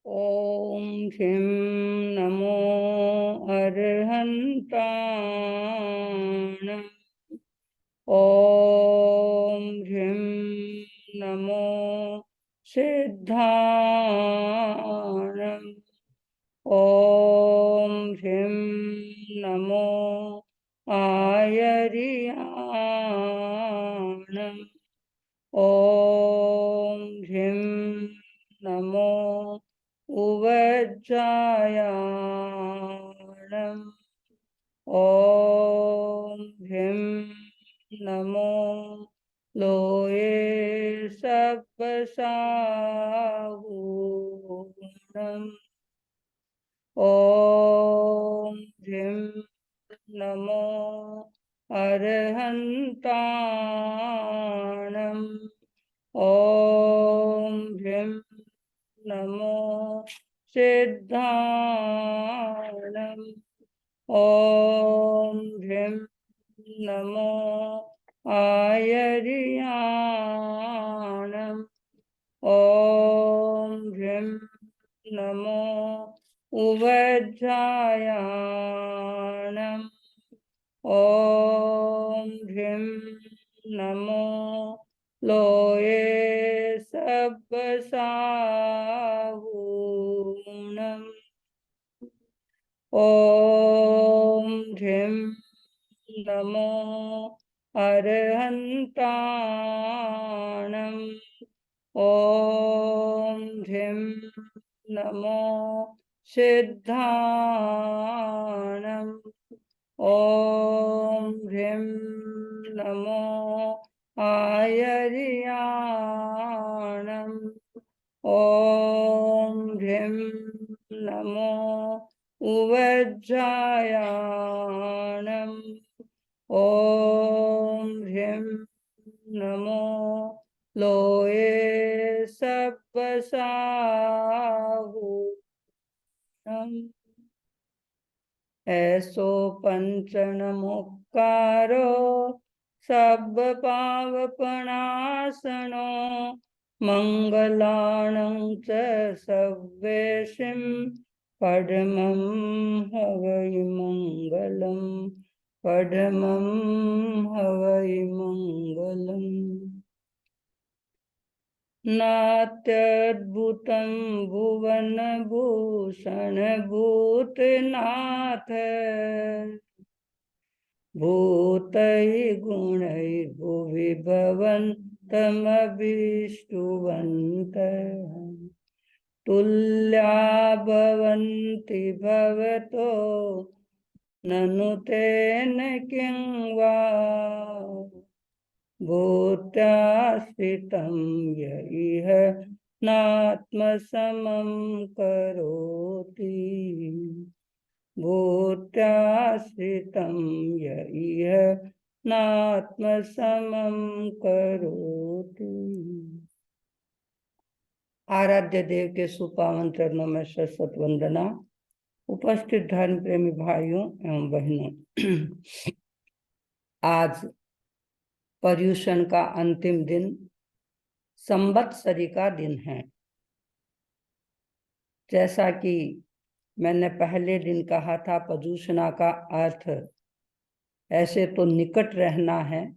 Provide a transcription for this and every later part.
ॐ ह्रीं नमो अर्हन्ताम्। ॐ ह्रीं नमो सिद्धाणम्। ॐ ह्रीं नमो आयर्याणम्। ॐ ह्रीं नमो उवज्जायाणम्। ॐ ह्रीं नमो लोये सप्पसाहूणम्। ॐ ह्रीं नमो अर्हन्ताणम्। ॐ ह्रीं नमो सिद्धाणम्। ॐ ह्रीं नमो आयर्याणम्। ॐ ह्रीं नमो उवज्जायाणम्। ॐ ह्रीं नमो लोये सप्पसाहूणम्। ॐ ह्रीं नमो अर्हन्ताणम्। ॐ ह्रीं नमो सिद्धाणम्। ॐ ह्रीं नमो आयर्याणम्। ॐ ह्रीं नमो उवज्जायाणम्। ॐ ह्रीं नमो लोये सप्पसाहूणम्। ऐसो पंचनमुक्कारो सब पावपनाशनो मंगलाणं च सव्येशिं पद्मं हवै मंगलम्। पद्मं हवै मंगलम्। नात्यद्भुतं भुवनभूषण भूतनाथ। भूतैर्गुणैर्भुवि भवन्तमभिष्टुवन्तः। तुल्या भवन्ति भवतो ननु तेन किं वा। भूत्याश्रितं य इह नात्मसमं करोति। भूत्याश्रितं य इह नात्मसमं करोति। आराध्य देव के सुपावन चरणों में शत वंदना। उपस्थित धर्म प्रेमी भाइयों एवं बहनों, आज पर्युषण का अंतिम दिन संवत्सरी का दिन है। जैसा कि मैंने पहले दिन कहा था, पर्युषणा का अर्थ ऐसे तो निकट रहना है,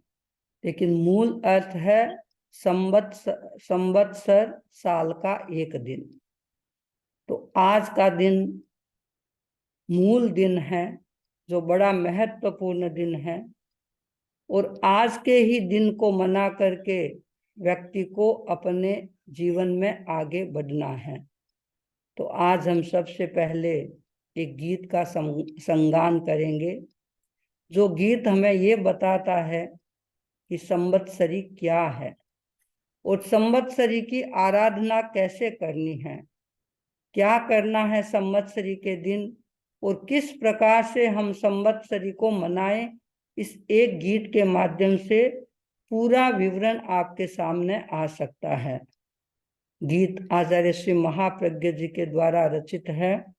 लेकिन मूल अर्थ है संवत्सर, साल का एक दिन। तो आज का दिन मूल दिन है, जो बड़ा महत्वपूर्ण दिन है, और आज के ही दिन को मना करके व्यक्ति को अपने जीवन में आगे बढ़ना है। तो आज हम सबसे पहले एक गीत का संगान करेंगे, जो गीत हमें ये बताता है कि संवत्सरी क्या है और संवत्सरी की आराधना कैसे करनी है, क्या करना है संवत्सरी के दिन, और किस प्रकार से हम संवत्सरी को मनाएं। इस एक गीत के माध्यम से पूरा विवरण आपके सामने आ सकता है। गीत आचार्य श्री महाप्रज्ञ जी के द्वारा रचित है।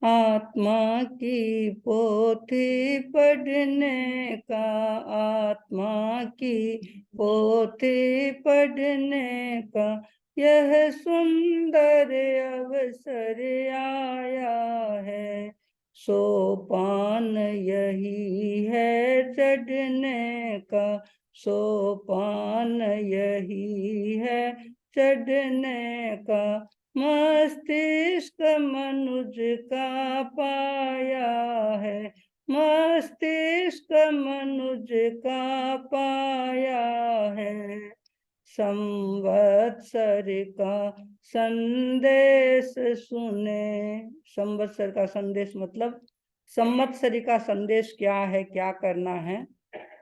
आत्मा की पोथी पढ़ने का, आत्मा की पोथी पढ़ने का यह सुंदर अवसर आया है, सोपान यही है चढ़ने का, सोपान यही है चढ़ने का, मस्तिष्क मनुज का पाया है, मस्तिष्क मनुज का पाया है। संवत्सर का संदेश सुने, संवत्सर का संदेश मतलब संवत्सरी का संदेश क्या है, क्या करना है।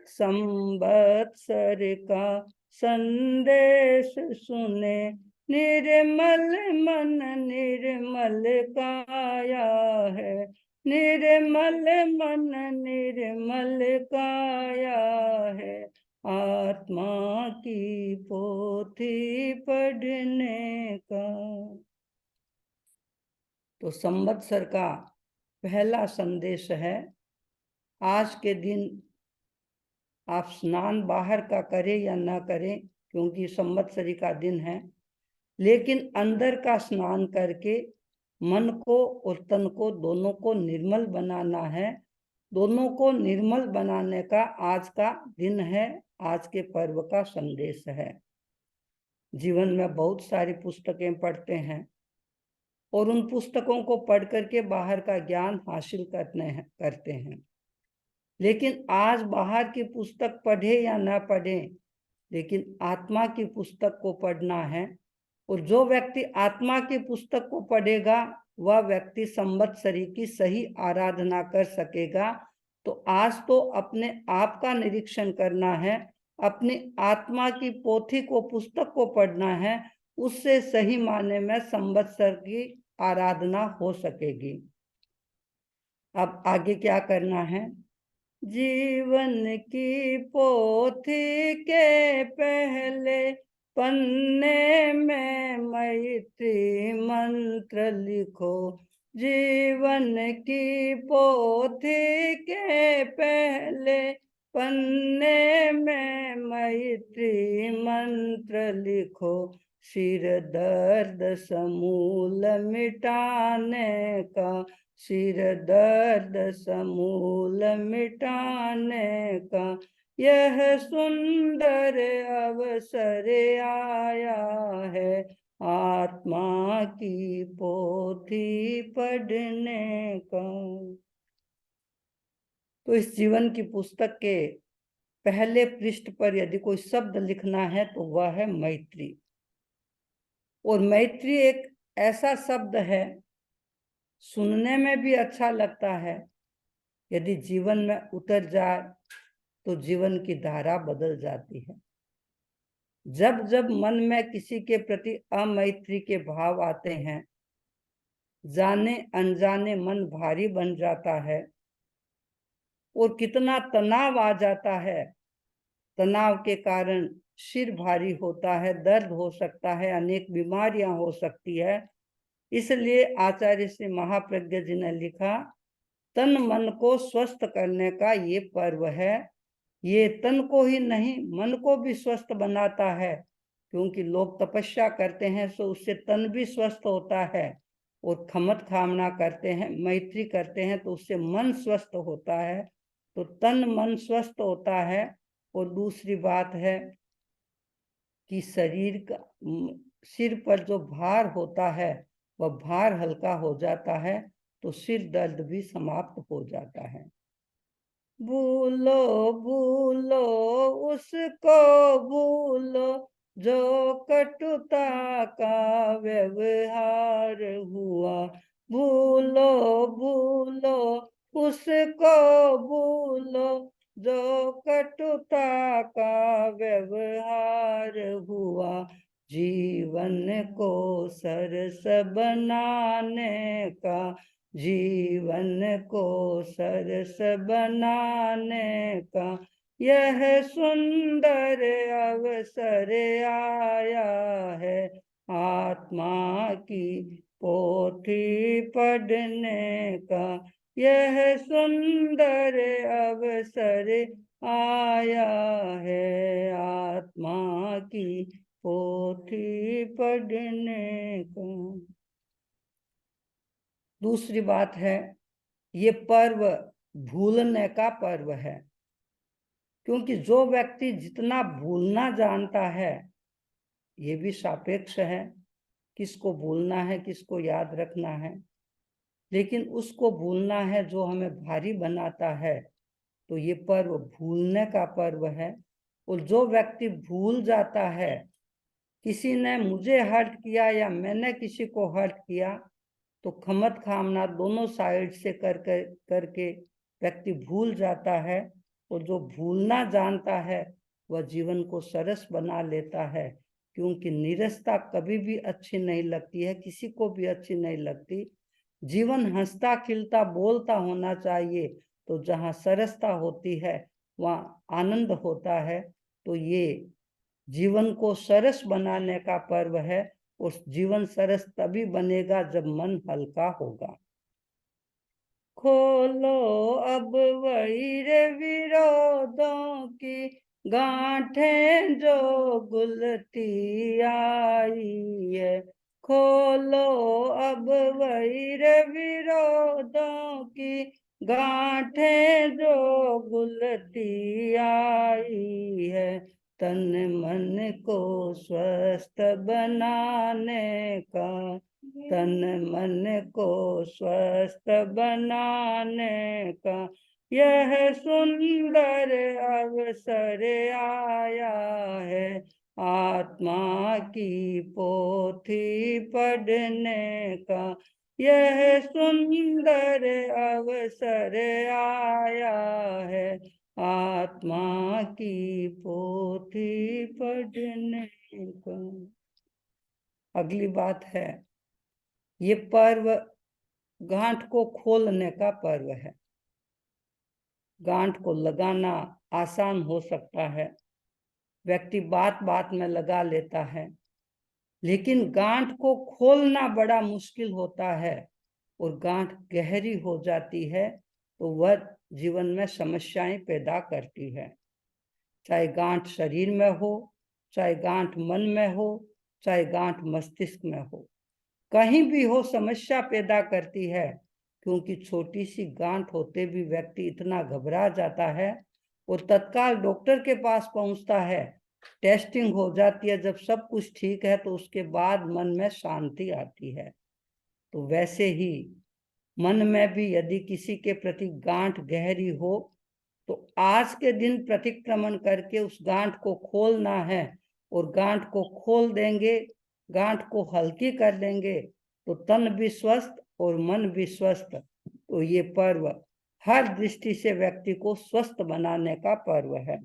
संवत्सर का संदेश सुने, निर्मल मन निर्मल काया है, निर्मल मन निर्मल काया है, आत्मा की पोथी पढ़ने का। तो संवत्सर का पहला संदेश है, आज के दिन आप स्नान बाहर का करें या ना करें, क्योंकि संवत्सरी का दिन है, लेकिन अंदर का स्नान करके मन को और तन को दोनों को निर्मल बनाना है। दोनों को निर्मल बनाने का आज का दिन है, आज के पर्व का संदेश है। जीवन में बहुत सारी पुस्तकें पढ़ते हैं और उन पुस्तकों को पढ़ करके बाहर का ज्ञान हासिल करते हैं, लेकिन आज बाहर की पुस्तक पढ़े या ना पढ़े, लेकिन आत्मा की पुस्तक को पढ़ना है। और जो व्यक्ति आत्मा की पुस्तक को पढ़ेगा वह व्यक्ति संवत्सरी की सही आराधना कर सकेगा। तो आज तो अपने आप का निरीक्षण करना है, अपनी आत्मा की पोथी को पुस्तक को पढ़ना है, उससे सही मायने में संवत्सर की आराधना हो सकेगी। अब आगे क्या करना है। जीवन की पोथी के पहले पन्ने में मैत्री मंत्र लिखो, जीवन की पोथी के पहले पन्ने में मैत्री मंत्र लिखो, सिर दर्द समूल मिटाने का, सिर दर्द समूल मिटाने का, यह सुंदर अवसर आया है, आत्मा की पोथी पढ़ने का। तो इस जीवन की पुस्तक के पहले पृष्ठ पर यदि कोई शब्द लिखना है तो वह है मैत्री। और मैत्री एक ऐसा शब्द है, सुनने में भी अच्छा लगता है, यदि जीवन में उतर जाए तो जीवन की धारा बदल जाती है। जब जब मन में किसी के प्रति अमैत्री के भाव आते हैं, जाने अनजाने मन भारी बन जाता है और कितना तनाव आ जाता है। तनाव के कारण सिर भारी होता है, दर्द हो सकता है, अनेक बीमारियां हो सकती है। इसलिए आचार्य श्री महाप्रज्ञ जी ने लिखा, तन मन को स्वस्थ करने का ये पर्व है। ये तन को ही नहीं मन को भी स्वस्थ बनाता है, क्योंकि लोग तपस्या करते हैं तो उससे तन भी स्वस्थ होता है, और खमत कामना करते हैं, मैत्री करते हैं तो उससे मन स्वस्थ होता है। तो तन मन स्वस्थ होता है। और दूसरी बात है कि शरीर का सिर पर जो भार होता है वह भार हल्का हो जाता है, तो सिर दर्द भी समाप्त हो जाता है। भूलो भूलो उसको भूलो, जो कटुता का व्यवहार हुआ, भूलो भूलो उसको भूलो, जो कटुता का व्यवहार हुआ, जीवन को सरस बनाने का, जीवन को सरस बनाने का, यह सुंदर अवसर आया है, आत्मा की पोथी पढ़ने का, यह सुंदर अवसर आया है, आत्मा की पोथी पोथी पढ़ने का। दूसरी बात है, ये पर्व भूलने का पर्व है, क्योंकि जो व्यक्ति जितना भूलना जानता है, ये भी सापेक्ष है, किसको भूलना है किसको याद रखना है, लेकिन उसको भूलना है जो हमें भारी बनाता है, तो ये पर्व भूलने का पर्व है। और जो व्यक्ति भूल जाता है, किसी ने मुझे हर्ट किया या मैंने किसी को हर्ट किया, तो खमत खामना दोनों साइड से करके व्यक्ति भूल जाता है। और जो भूलना जानता है वह जीवन को सरस बना लेता है, क्योंकि नीरसता कभी भी अच्छी नहीं लगती है, किसी को भी अच्छी नहीं लगती। जीवन हंसता खिलता बोलता होना चाहिए, तो जहाँ सरसता होती है वहाँ आनंद होता है। तो ये जीवन को सरस बनाने का पर्व है। उस जीवन सरस तभी बनेगा जब मन हल्का होगा। खोलो अब वैर विरोधों की गांठें जो गुलती आई है। खोलो अब वैर विरोधों की गांठें जो गुलती आई है। तन मन को स्वस्थ बनाने का, तन मन को स्वस्थ बनाने का यह सुंदर अवसर आया है। आत्मा की पोथी पढ़ने का यह सुंदर अवसर आया है। आत्मा की पोथी पढ़ने का। अगली बात है, ये पर्व गांठ को खोलने का पर्व है। गांठ को लगाना आसान हो सकता है, व्यक्ति बात बात में लगा लेता है, लेकिन गांठ को खोलना बड़ा मुश्किल होता है। और गांठ गहरी हो जाती है तो वह जीवन में समस्याएं पैदा करती है। चाहे गांठ शरीर में हो, चाहे गांठ मन में हो, चाहे गांठ मस्तिष्क में हो, कहीं भी हो समस्या पैदा करती है। क्योंकि छोटी सी गांठ होते भी व्यक्ति इतना घबरा जाता है और तत्काल डॉक्टर के पास पहुंचता है, टेस्टिंग हो जाती है, जब सब कुछ ठीक है तो उसके बाद मन में शांति आती है। तो वैसे ही मन में भी यदि किसी के प्रति गांठ गहरी हो तो आज के दिन प्रतिक्रमण करके उस गांठ को खोलना है। और गांठ को खोल देंगे, गांठ को हल्की कर लेंगे, तो तन भी स्वस्थ और मन भी स्वस्थ। तो ये पर्व हर दृष्टि से व्यक्ति को स्वस्थ बनाने का पर्व है।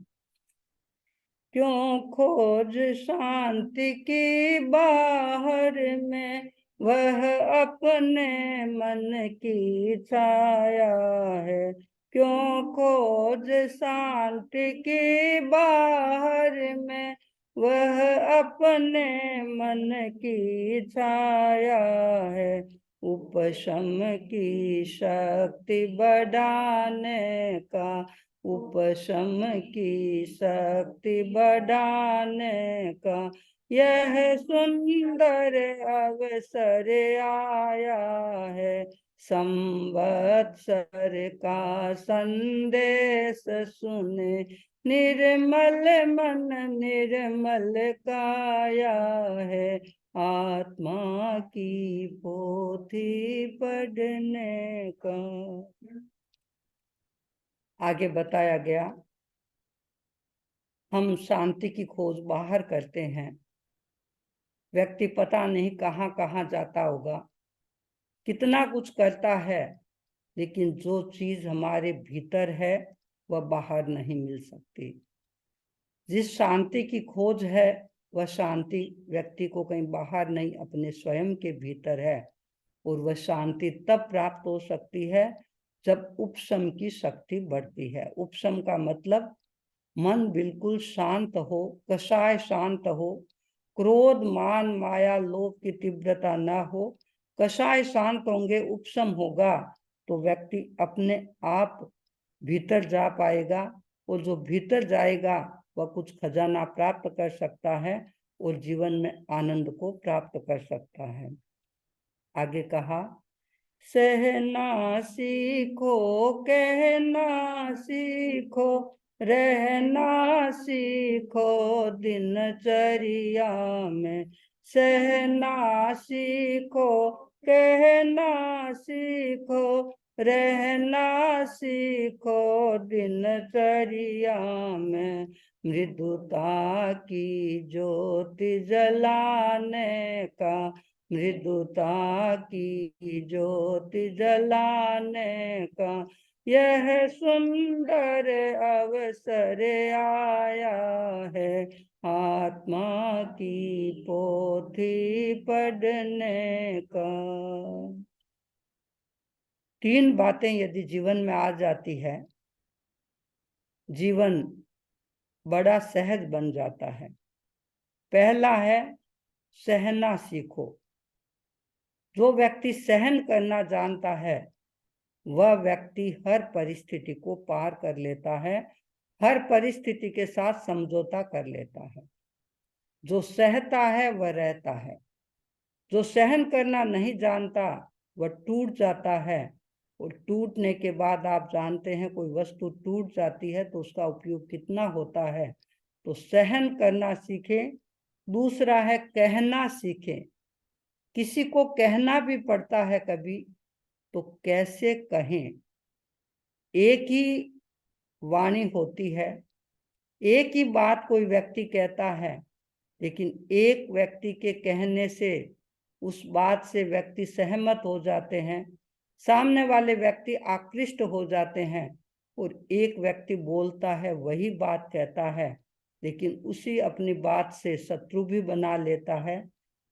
क्यों खोज शांति की बाहर में, वह अपने मन की छाया है। क्यों खोज शांति की बाहर में, वह अपने मन की छाया है। उपशम की शक्ति बढ़ाने का, उपशम की शक्ति बढ़ाने का यह सुंदर अवसर आया है। संवत्सर का संदेश सुने, निर्मल मन निर्मल काया है। आत्मा की पोथी पढ़ने का। आगे बताया गया, हम शांति की खोज बाहर करते हैं, व्यक्ति पता नहीं कहाँ कहाँ जाता होगा, कितना कुछ करता है, लेकिन जो चीज हमारे भीतर है वह बाहर नहीं मिल सकती। जिस शांति की खोज है वह शांति व्यक्ति को कहीं बाहर नहीं, अपने स्वयं के भीतर है। और वह शांति तब प्राप्त हो सकती है जब उपशम की शक्ति बढ़ती है। उपशम का मतलब मन बिल्कुल शांत हो, कषाय शांत हो, क्रोध मान माया लोभ की तीव्रता न हो, कषाय शांत होंगे, उपशम होगा, तो व्यक्ति अपने आप भीतर जा पाएगा। और जो भीतर जाएगा वह कुछ खजाना प्राप्त कर सकता है। और जीवन में आनंद को प्राप्त कर सकता है। आगे कहा, सहना सीखो, कहना सीखो, रहना सीखो दिनचर्या में। सहना सीखो, कहना सीखो, रहना सीखो दिनचर्या में। मृदुता की ज्योति जलाने का, मृदुता की ज्योति जलाने का यह सुंदर अवसर आया है। आत्मा की पोथी पढ़ने का। 3 बातें यदि जीवन में आ जाती है, जीवन बड़ा सहज बन जाता है। पहला है सहना सीखो। जो व्यक्ति सहन करना जानता है वह व्यक्ति हर परिस्थिति को पार कर लेता है, हर परिस्थिति के साथ समझौता कर लेता है। जो सहता है वह रहता है। जो सहन करना नहीं जानता वह टूट जाता है, और टूटने के बाद आप जानते हैं कोई वस्तु टूट जाती है तो उसका उपयोग कितना होता है। तो सहन करना सीखें। दूसरा है कहना सीखें। किसी को कहना भी पड़ता है कभी, तो कैसे कहें। एक ही वाणी होती है, एक ही बात कोई व्यक्ति कहता है, लेकिन एक व्यक्ति के कहने से उस बात से व्यक्ति सहमत हो जाते हैं, सामने वाले व्यक्ति आकृष्ट हो जाते हैं, और एक व्यक्ति बोलता है वही बात कहता है, लेकिन उसी अपनी बात से शत्रु भी बना लेता है।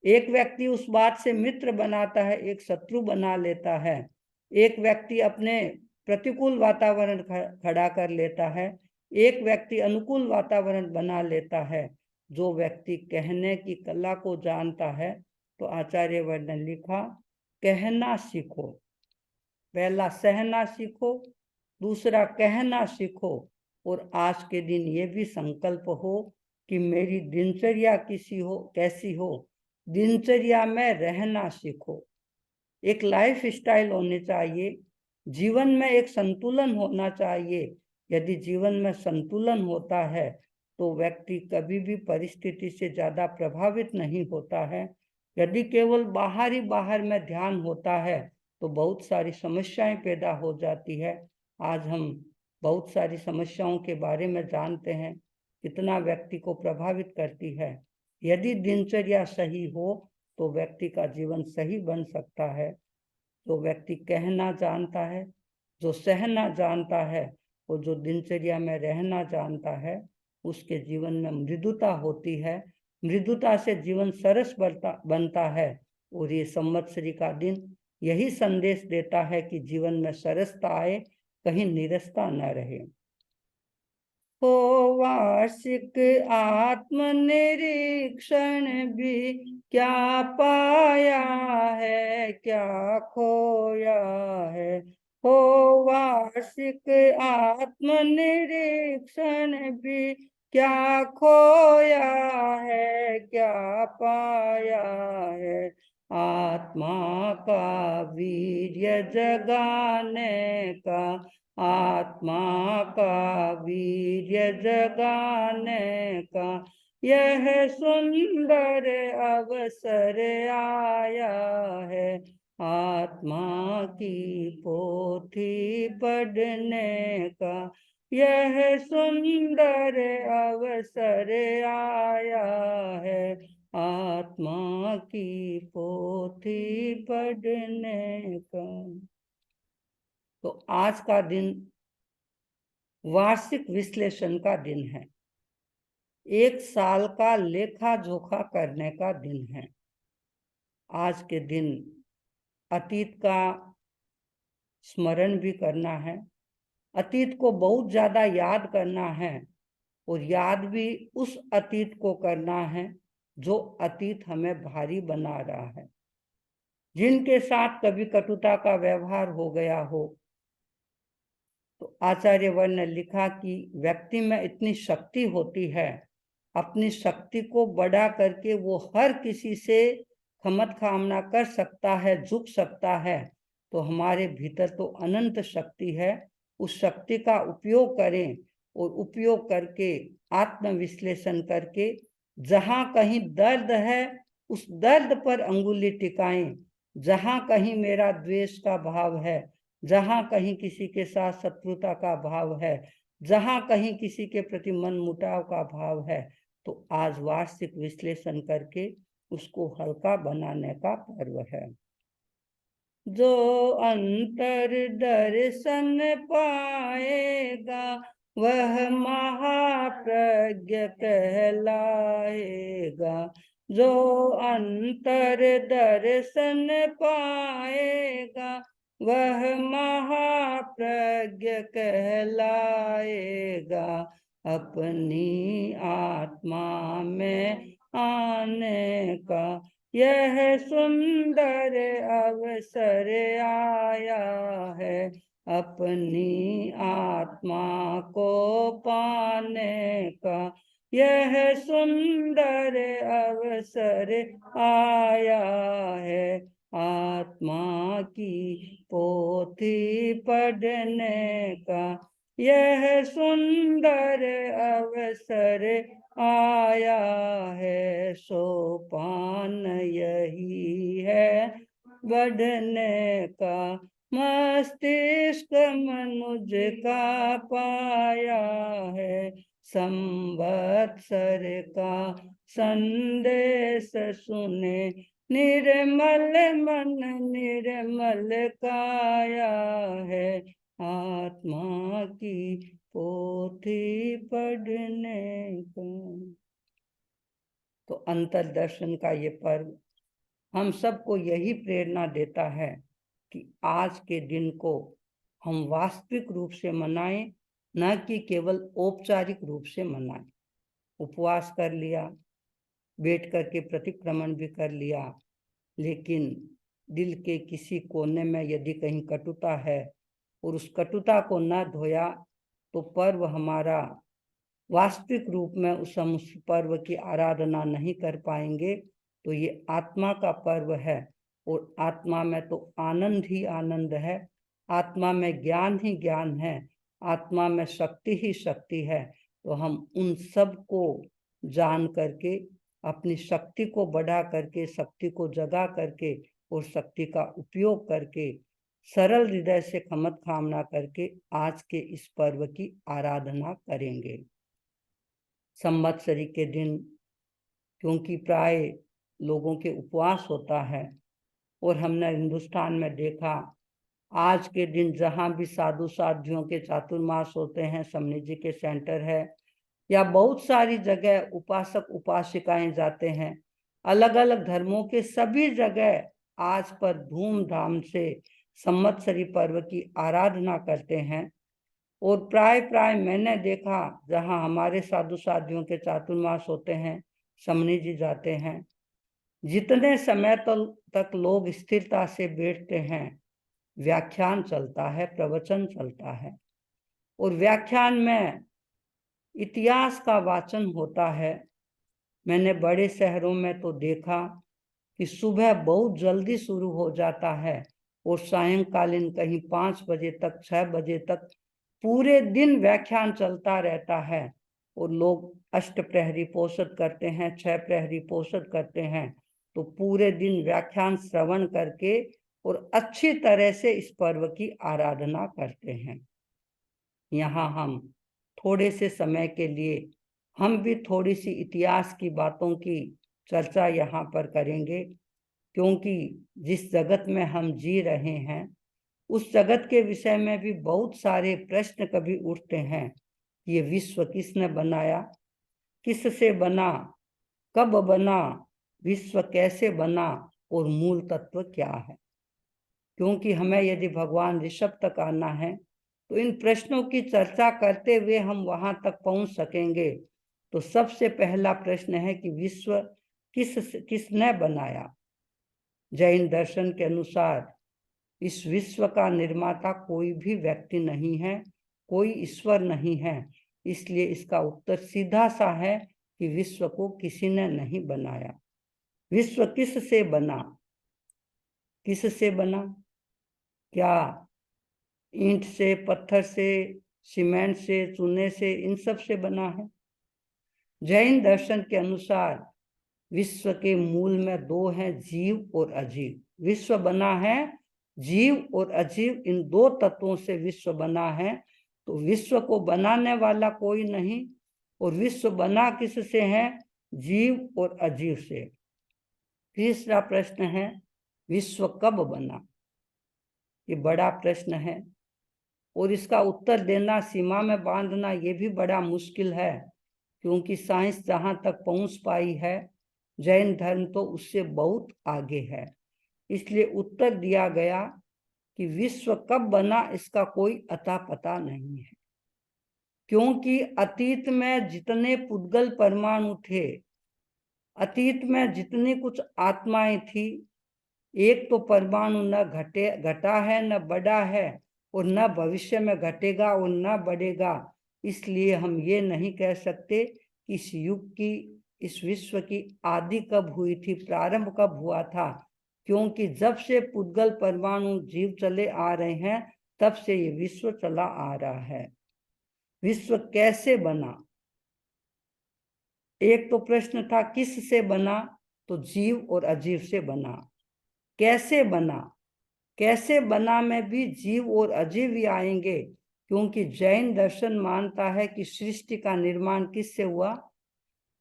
एक व्यक्ति उस बात से मित्र बनाता है, एक शत्रु बना लेता है। एक व्यक्ति अपने प्रतिकूल वातावरण खड़ा कर लेता है, एक व्यक्ति अनुकूल वातावरण बना लेता है। जो व्यक्ति कहने की कला को जानता है, तो आचार्य वर ने लिखा, कहना सीखो। पहला सहना सीखो, दूसरा कहना सीखो, और आज के दिन ये भी संकल्प हो कि मेरी दिनचर्या कैसी हो, दिनचर्या में रहना सीखो। एक लाइफ स्टाइल होनी चाहिए, जीवन में एक संतुलन होना चाहिए। यदि जीवन में संतुलन होता है तो व्यक्ति कभी भी परिस्थिति से ज्यादा प्रभावित नहीं होता है। यदि केवल बाहर में ध्यान होता है तो बहुत सारी समस्याएं पैदा हो जाती है। आज हम बहुत सारी समस्याओं के बारे में जानते हैं, कितना व्यक्ति को प्रभावित करती है। यदि दिनचर्या सही हो तो व्यक्ति का जीवन सही बन सकता है। जो व्यक्ति कहना जानता है, जो सहना जानता है, और जो दिनचर्या में रहना जानता है, उसके जीवन में मृदुता होती है। मृदुता से जीवन सरस बनता है। और ये संवत्सरी का दिन यही संदेश देता है कि जीवन में सरसता आए, कहीं नीरसता न रहे। हो वार्षिक आत्मनिरीक्षण भी क्या पाया है, क्या खोया है। हो वार्षिक आत्मनिरीक्षण भी क्या खोया है, क्या पाया है। आत्मा का वीर्य जगाने का, आत्मा का वीर्य जगाने का यह सुंदर अवसर आया है। आत्मा की पोथी पढ़ने का यह सुंदर अवसर आया है। आत्मा की पोथी पढ़ने का। तो आज का दिन वार्षिक विश्लेषण का दिन है, एक साल का लेखा जोखा करने का दिन है। आज के दिन अतीत का स्मरण भी करना है, अतीत को बहुत ज्यादा याद करना है, और याद भी उस अतीत को करना है जो अतीत हमें भारी बना रहा है, जिनके साथ कभी कटुता का व्यवहार हो गया हो। तो आचार्य वर ने लिखा कि व्यक्ति में इतनी शक्ति होती है अपनी शक्ति को बढ़ा करके वो हर किसी से खमत खामना कर सकता है, झुक सकता है। तो हमारे भीतर तो अनंत शक्ति है, उस शक्ति का उपयोग करें और उपयोग करके आत्मविश्लेषण करके जहां कहीं दर्द है उस दर्द पर अंगुली टिकाएं। जहां कहीं मेरा द्वेष का भाव है, जहां कहीं किसी के साथ शत्रुता का भाव है, जहां कहीं किसी के प्रति मन मुटाव का भाव है, तो आज वार्षिक विश्लेषण करके उसको हल्का बनाने का पर्व है। जो अंतर दर्शन पाएगा वह महाप्रज्ञ कहलाएगा। जो अंतर दर्शन पाएगा वह महाप्रज्ञ कहलाएगा। अपनी आत्मा में आने का यह सुंदर अवसर आया है। अपनी आत्मा को पाने का यह सुंदर अवसर आया है। आत्मा की पोथी पढ़ने का यह सुंदर अवसर आया है। सोपान यही है बढ़ने का, मस्तिष्क मनुज का पाया है। संवत्सर का संदेश सुने, निर्मल मन निर्मल काया है। आत्मा की पोथी पढ़ने का। तो अंतर्दर्शन का ये पर्व हम सबको यही प्रेरणा देता है कि आज के दिन को हम वास्तविक रूप से मनाएं, न कि केवल औपचारिक रूप से मनाएं। उपवास कर लिया, बैठ करके प्रतिक्रमण भी कर लिया, लेकिन दिल के किसी कोने में यदि कहीं कटुता है और उस कटुता को न धोया तो पर्व हमारा वास्तविक रूप में उस पर्व की आराधना नहीं कर पाएंगे। तो ये आत्मा का पर्व है और आत्मा में तो आनंद ही आनंद है, आत्मा में ज्ञान ही ज्ञान है, आत्मा में शक्ति ही शक्ति है। तो हम उन सब को जान करके अपनी शक्ति को बढ़ा करके, शक्ति को जगा करके और शक्ति का उपयोग करके सरल हृदय से खमत कामना करके आज के इस पर्व की आराधना करेंगे। संवत्सरी के दिन क्योंकि प्राय लोगों के उपवास होता है और हमने हिंदुस्तान में देखा आज के दिन जहाँ भी साधु साध्वियों के चातुर्मास होते हैं, समनी जी के सेंटर है या बहुत सारी जगह उपासक उपासिकाएं जाते हैं, अलग अलग धर्मों के सभी जगह आज पर धूमधाम से संवत्सरी पर्व की आराधना करते हैं। और प्राय मैंने देखा जहाँ हमारे साधु साध्वियों के चातुर्मास होते हैं, समनी जी जाते हैं, जितने समय तक लोग स्थिरता से बैठते हैं, व्याख्यान चलता है, प्रवचन चलता है और व्याख्यान में इतिहास का वाचन होता है। मैंने बड़े शहरों में तो देखा कि सुबह बहुत जल्दी शुरू हो जाता है और सायंकालीन कहीं 5 बजे तक 6 बजे तक पूरे दिन व्याख्यान चलता रहता है और लोग अष्टप्रहरी पोषद करते हैं, 6 प्रहरी पोषद करते हैं। तो पूरे दिन व्याख्यान श्रवण करके और अच्छी तरह से इस पर्व की आराधना करते हैं। यहाँ हम थोड़े से समय के लिए हम भी थोड़ी सी इतिहास की बातों की चर्चा यहाँ पर करेंगे, क्योंकि जिस जगत में हम जी रहे हैं उस जगत के विषय में भी बहुत सारे प्रश्न कभी उठते हैं। ये विश्व किसने बनाया, किससे बना, कब बना, विश्व कैसे बना और मूल तत्व क्या है। क्योंकि हमें यदि भगवान ऋषभ तक आना है तो इन प्रश्नों की चर्चा करते हुए हम वहां तक पहुंच सकेंगे। तो सबसे पहला प्रश्न है कि विश्व किसने बनाया। जैन दर्शन के अनुसार इस विश्व का निर्माता कोई भी व्यक्ति नहीं है, कोई ईश्वर नहीं है। इसलिए इसका उत्तर सीधा सा है कि विश्व को किसी ने नहीं बनाया। विश्व किस से बना? किस से बना? क्या ईंट से, पत्थर से, सीमेंट से, चूने से, इन सब से बना है? जैन दर्शन के अनुसार विश्व के मूल में दो हैं, जीव और अजीव। विश्व बना है जीव और अजीव, इन दो तत्वों से विश्व बना है। तो विश्व को बनाने वाला कोई नहीं, और विश्व बना किससे है? जीव और अजीव से। तीसरा प्रश्न है, विश्व कब बना? ये बड़ा प्रश्न है, और इसका उत्तर देना, सीमा में बांधना, ये भी बड़ा मुश्किल है, क्योंकि साइंस जहां तक पहुंच पाई है, जैन धर्म तो उससे बहुत आगे है। इसलिए उत्तर दिया गया कि विश्व कब बना इसका कोई अता पता नहीं है, क्योंकि अतीत में जितने पुद्गल परमाणु थे, अतीत में जितनी कुछ आत्माएं थी, एक तो परमाणु न घटा है, न बढ़ा है, और न भविष्य में घटेगा और न बढ़ेगा। इसलिए हम ये नहीं कह सकते कि इस युग की, इस विश्व की आदि कब हुई थी, प्रारंभ कब हुआ था, क्योंकि जब से पुद्गल परमाणु जीव चले आ रहे हैं, तब से ये विश्व चला आ रहा है। विश्व कैसे बना? एक तो प्रश्न था किस से बना, तो जीव और अजीव से बना। कैसे बना? कैसे बना में भी जीव और अजीव ही आएंगे, क्योंकि जैन दर्शन मानता है कि सृष्टि का निर्माण किससे हुआ?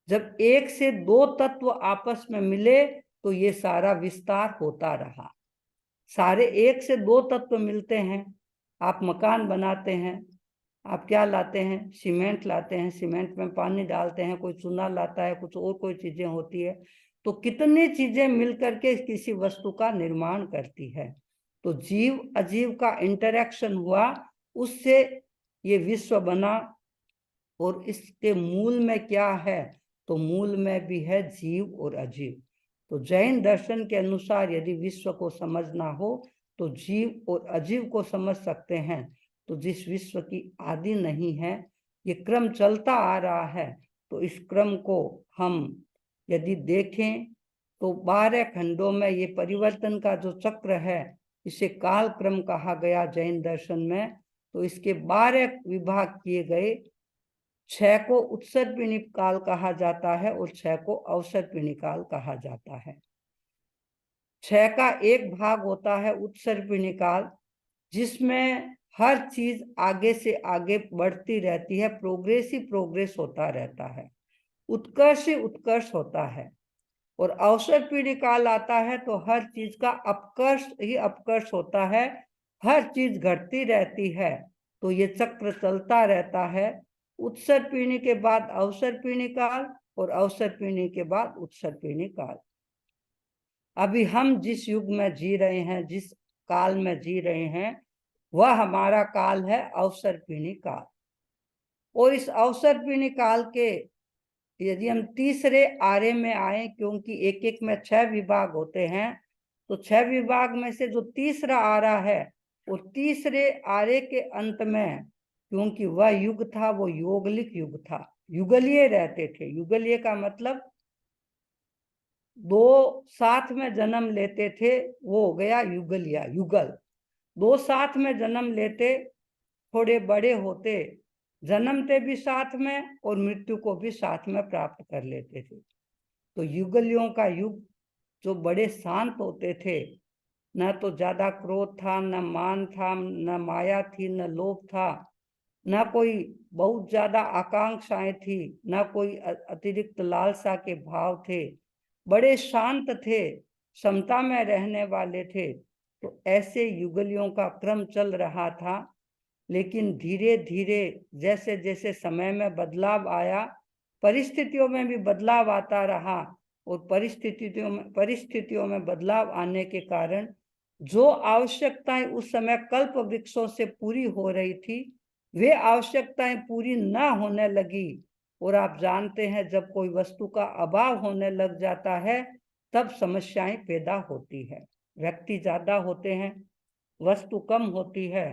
जब एक से दो तत्व आपस में मिले तो ये सारा विस्तार होता रहा। सारे एक से दो तत्व मिलते हैं, आप मकान बनाते हैं, आप क्या लाते हैं? सीमेंट लाते हैं, सीमेंट में पानी डालते हैं, कोई चूना लाता है, कुछ और कोई चीजें होती है, तो कितनी चीजें मिलकर के किसी वस्तु का निर्माण करती है। तो जीव अजीव का इंटरेक्शन हुआ, उससे ये विश्व बना। और इसके मूल में क्या है? तो मूल में भी है जीव और अजीव। तो जैन दर्शन के अनुसार यदि विश्व को समझना हो तो जीव और अजीव को समझ सकते हैं। तो जिस विश्व की आदि नहीं है, ये क्रम चलता आ रहा है, तो इस क्रम को हम यदि देखें तो 12 खंडों में ये परिवर्तन का जो चक्र है, इसे काल क्रम कहा गया जैन दर्शन में। तो इसके 12 विभाग किए गए। 6 को उत्सर्पिणी काल कहा जाता है और 6 को अवसर्पिणी काल कहा जाता है। 6 का एक भाग होता है उत्सर्पिणी काल, जिसमें हर चीज आगे से आगे बढ़ती रहती है, प्रोग्रेस होता रहता है, उत्कर्ष ही उत्कर्ष होता है। और अवसर्पिणी काल आता है तो हर चीज का अपकर्ष ही अपकर्ष होता है, हर चीज घटती रहती है। तो ये चक्र चलता रहता है। उत्सर्पिणी के बाद अवसर्पिणी काल, और अवसर्पिणी के बाद उत्सर्पिणी काल। अभी हम जिस युग में जी रहे हैं, जिस काल में जी रहे हैं, वह हमारा काल है अवसर्पिणी काल। और इस अवसर्पिणी काल के यदि हम तीसरे आरे में आए, क्योंकि एक एक में 6 विभाग होते हैं, तो 6 विभाग में से जो तीसरा आरा है, वो तीसरे आरे के अंत में, क्योंकि वह युग था, वो योगलिक युग था, युगलीय रहते थे। युगलीय का मतलब दो साथ में जन्म लेते थे, वो हो गया युगलिया, युगल। दो साथ में जन्म लेते, थोड़े बड़े होते, जन्मते भी साथ में और मृत्यु को भी साथ में प्राप्त कर लेते थे। तो युगलियों का युग, जो बड़े शांत होते थे, न तो ज्यादा क्रोध था, न मान था, न माया थी, न लोभ था, न कोई बहुत ज्यादा आकांक्षाएं थी, न कोई अतिरिक्त लालसा के भाव थे, बड़े शांत थे, समता में रहने वाले थे। तो ऐसे युगलियों का क्रम चल रहा था। लेकिन धीरे धीरे जैसे जैसे समय में बदलाव आया, परिस्थितियों में भी बदलाव आता रहा, और परिस्थितियों में बदलाव आने के कारण जो आवश्यकताएं उस समय कल्प वृक्षों से पूरी हो रही थी, वे आवश्यकताएं पूरी न होने लगी। और आप जानते हैं, जब कोई वस्तु का अभाव होने लग जाता है, तब समस्याएं पैदा होती है। व्यक्ति ज्यादा होते हैं, वस्तु कम होती है,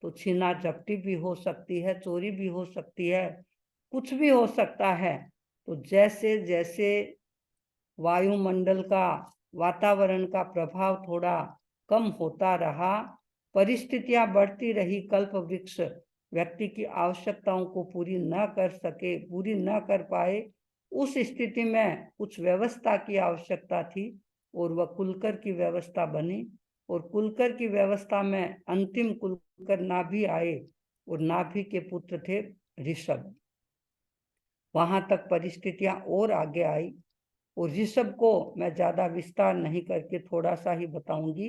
तो छीना झपटी भी हो सकती है, चोरी भी हो सकती है, कुछ भी हो सकता है। तो जैसे जैसे वायुमंडल का, वातावरण का प्रभाव थोड़ा कम होता रहा, परिस्थितियां बढ़ती रही, कल्प वृक्ष व्यक्ति की आवश्यकताओं को पूरी न कर पाए, उस स्थिति में कुछ व्यवस्था की आवश्यकता थी और वह कुलकर की व्यवस्था बनी। और कुलकर की व्यवस्था में अंतिम कुलकर नाभि आए और नाभि के पुत्र थे ऋषभ। वहां तक परिस्थितियां और आगे आई और ऋषभ को मैं ज्यादा विस्तार नहीं करके थोड़ा सा ही बताऊंगी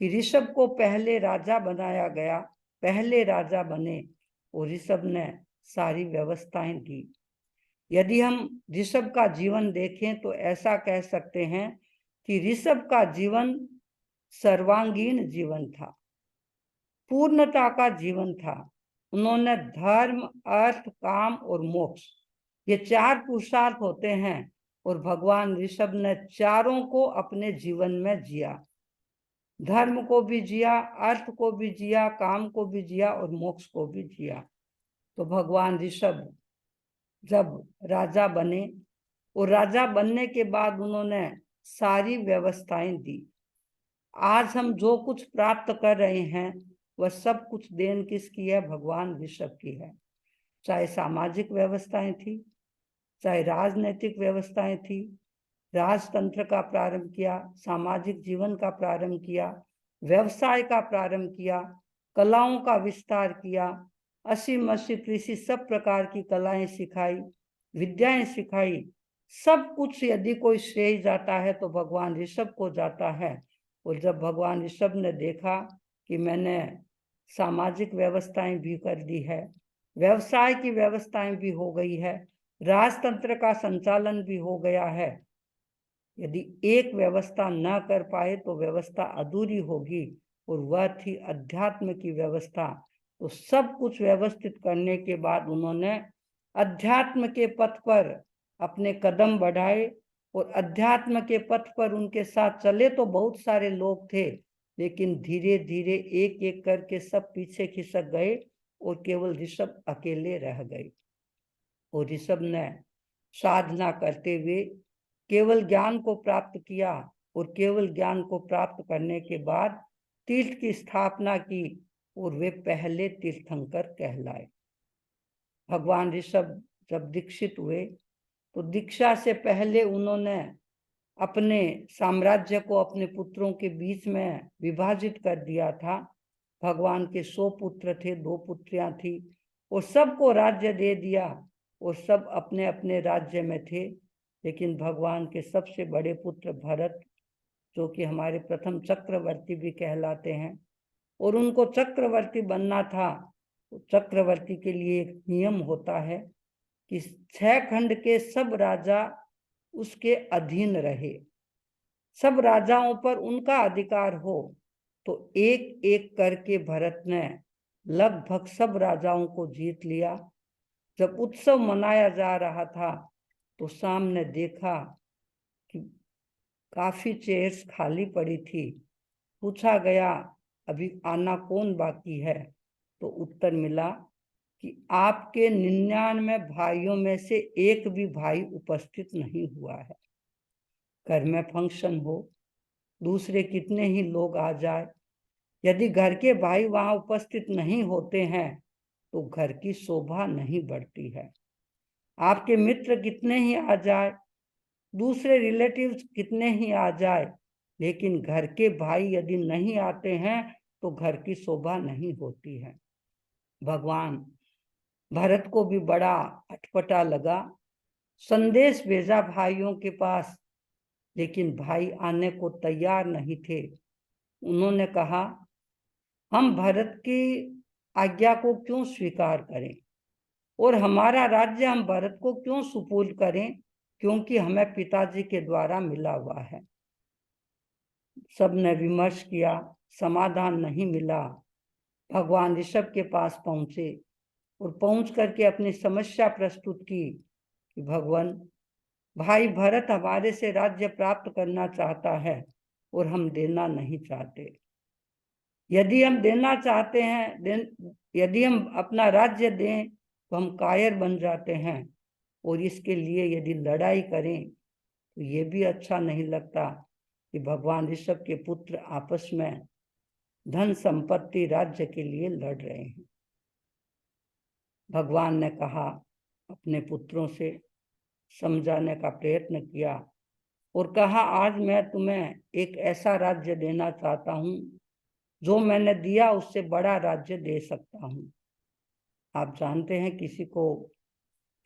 कि ऋषभ को पहले राजा बनाया गया, पहले राजा बने और ऋषभ ने सारी व्यवस्थाएं की। यदि हम ऋषभ का जीवन देखें तो ऐसा कह सकते हैं कि ऋषभ का जीवन सर्वांगीण जीवन था, पूर्णता का जीवन था। उन्होंने धर्म, अर्थ, काम और मोक्ष, ये 4 पुरुषार्थ होते हैं और भगवान ऋषभ ने चारों को अपने जीवन में जिया। धर्म को भी जिया, अर्थ को भी जिया, काम को भी जिया और मोक्ष को भी जिया। तो भगवान ऋषभ जब राजा बने और राजा बनने के बाद उन्होंने सारी व्यवस्थाएं दी। आज हम जो कुछ प्राप्त कर रहे हैं वह सब कुछ देन किसकी है? भगवान ऋषभ की है। चाहे सामाजिक व्यवस्थाएं थी, चाहे राजनीतिक व्यवस्थाएं थी, राजतंत्र का प्रारंभ किया, सामाजिक जीवन का प्रारंभ किया, व्यवसाय का प्रारंभ किया, कलाओं का विस्तार किया, 80 कृषि सब प्रकार की कलाएं सिखाई, विद्याएं सिखाई। सब कुछ यदि कोई श्रेय जाता है तो भगवान ऋषभ को जाता है। और जब भगवान ऋषभ ने देखा कि मैंने सामाजिक व्यवस्थाएं भी कर दी है, व्यवसाय की व्यवस्थाएं भी हो गई है, राजतंत्र का संचालन भी हो गया है, यदि एक व्यवस्था न कर पाए तो व्यवस्था अधूरी होगी और वह थी अध्यात्म की व्यवस्था। तो सब कुछ व्यवस्थित करने के बाद उन्होंने अध्यात्म के पथ पर अपने कदम बढ़ाए और अध्यात्म के पथ पर उनके साथ चले तो बहुत सारे लोग थे, लेकिन धीरे धीरे एक एक करके सब पीछे खिसक गए और केवल ऋषभ अकेले रह गए। और ऋषभ ने साधना करते हुए केवल ज्ञान को प्राप्त किया और केवल ज्ञान को प्राप्त करने के बाद तीर्थ की स्थापना की और वे पहले तीर्थंकर कहलाए। भगवान ऋषभ जब दीक्षित हुए तो दीक्षा से पहले उन्होंने अपने साम्राज्य को अपने पुत्रों के बीच में विभाजित कर दिया था। भगवान के 100 पुत्र थे, 2 पुत्रियां थी और सबको राज्य दे दिया और सब अपने अपने राज्य में थे। लेकिन भगवान के सबसे बड़े पुत्र भरत, जो कि हमारे प्रथम चक्रवर्ती भी कहलाते हैं, और उनको चक्रवर्ती बनना था। तो चक्रवर्ती के लिए एक नियम होता है कि 6 खंड के सब राजा उसके अधीन रहे, सब राजाओं पर उनका अधिकार हो। तो एक एक करके भरत ने लगभग सब राजाओं को जीत लिया। जब उत्सव मनाया जा रहा था तो सामने देखा कि काफी चेयर्स खाली पड़ी थी। पूछा गया अभी आना कौन बाकी है? तो उत्तर मिला कि आपके 99 भाइयों में से एक भी भाई उपस्थित नहीं हुआ है। घर में फंक्शन हो, दूसरे कितने ही लोग आ जाए, यदि घर के भाई वहां उपस्थित नहीं होते हैं तो घर की शोभा नहीं बढ़ती है। आपके मित्र कितने ही आ जाए, दूसरे रिलेटिव्स कितने ही आ जाए, लेकिन घर के भाई यदि नहीं आते हैं तो घर की शोभा नहीं होती है। भगवान भरत को भी बड़ा अटपटा लगा, संदेश भेजा भाइयों के पास, लेकिन भाई आने को तैयार नहीं थे। उन्होंने कहा हम भरत की आज्ञा को क्यों स्वीकार करें और हमारा राज्य हम भरत को क्यों सुपुर्द करें, क्योंकि हमें पिताजी के द्वारा मिला हुआ है। सबने विमर्श किया, समाधान नहीं मिला। भगवान ऋषभ के पास पहुंचे और पहुंच करके अपनी समस्या प्रस्तुत की कि भगवान, भाई भरत हमारे से राज्य प्राप्त करना चाहता है और हम देना नहीं चाहते। यदि हम देना चाहते हैं, यदि हम अपना राज्य दें तो हम कायर बन जाते हैं, और इसके लिए यदि लड़ाई करें तो ये भी अच्छा नहीं लगता कि भगवान ऋषभ के पुत्र आपस में धन संपत्ति राज्य के लिए लड़ रहे हैं। भगवान ने कहा, अपने पुत्रों से समझाने का प्रयत्न किया और कहा, आज मैं तुम्हें एक ऐसा राज्य देना चाहता हूं जो मैंने दिया उससे बड़ा राज्य दे सकता हूं। आप जानते हैं,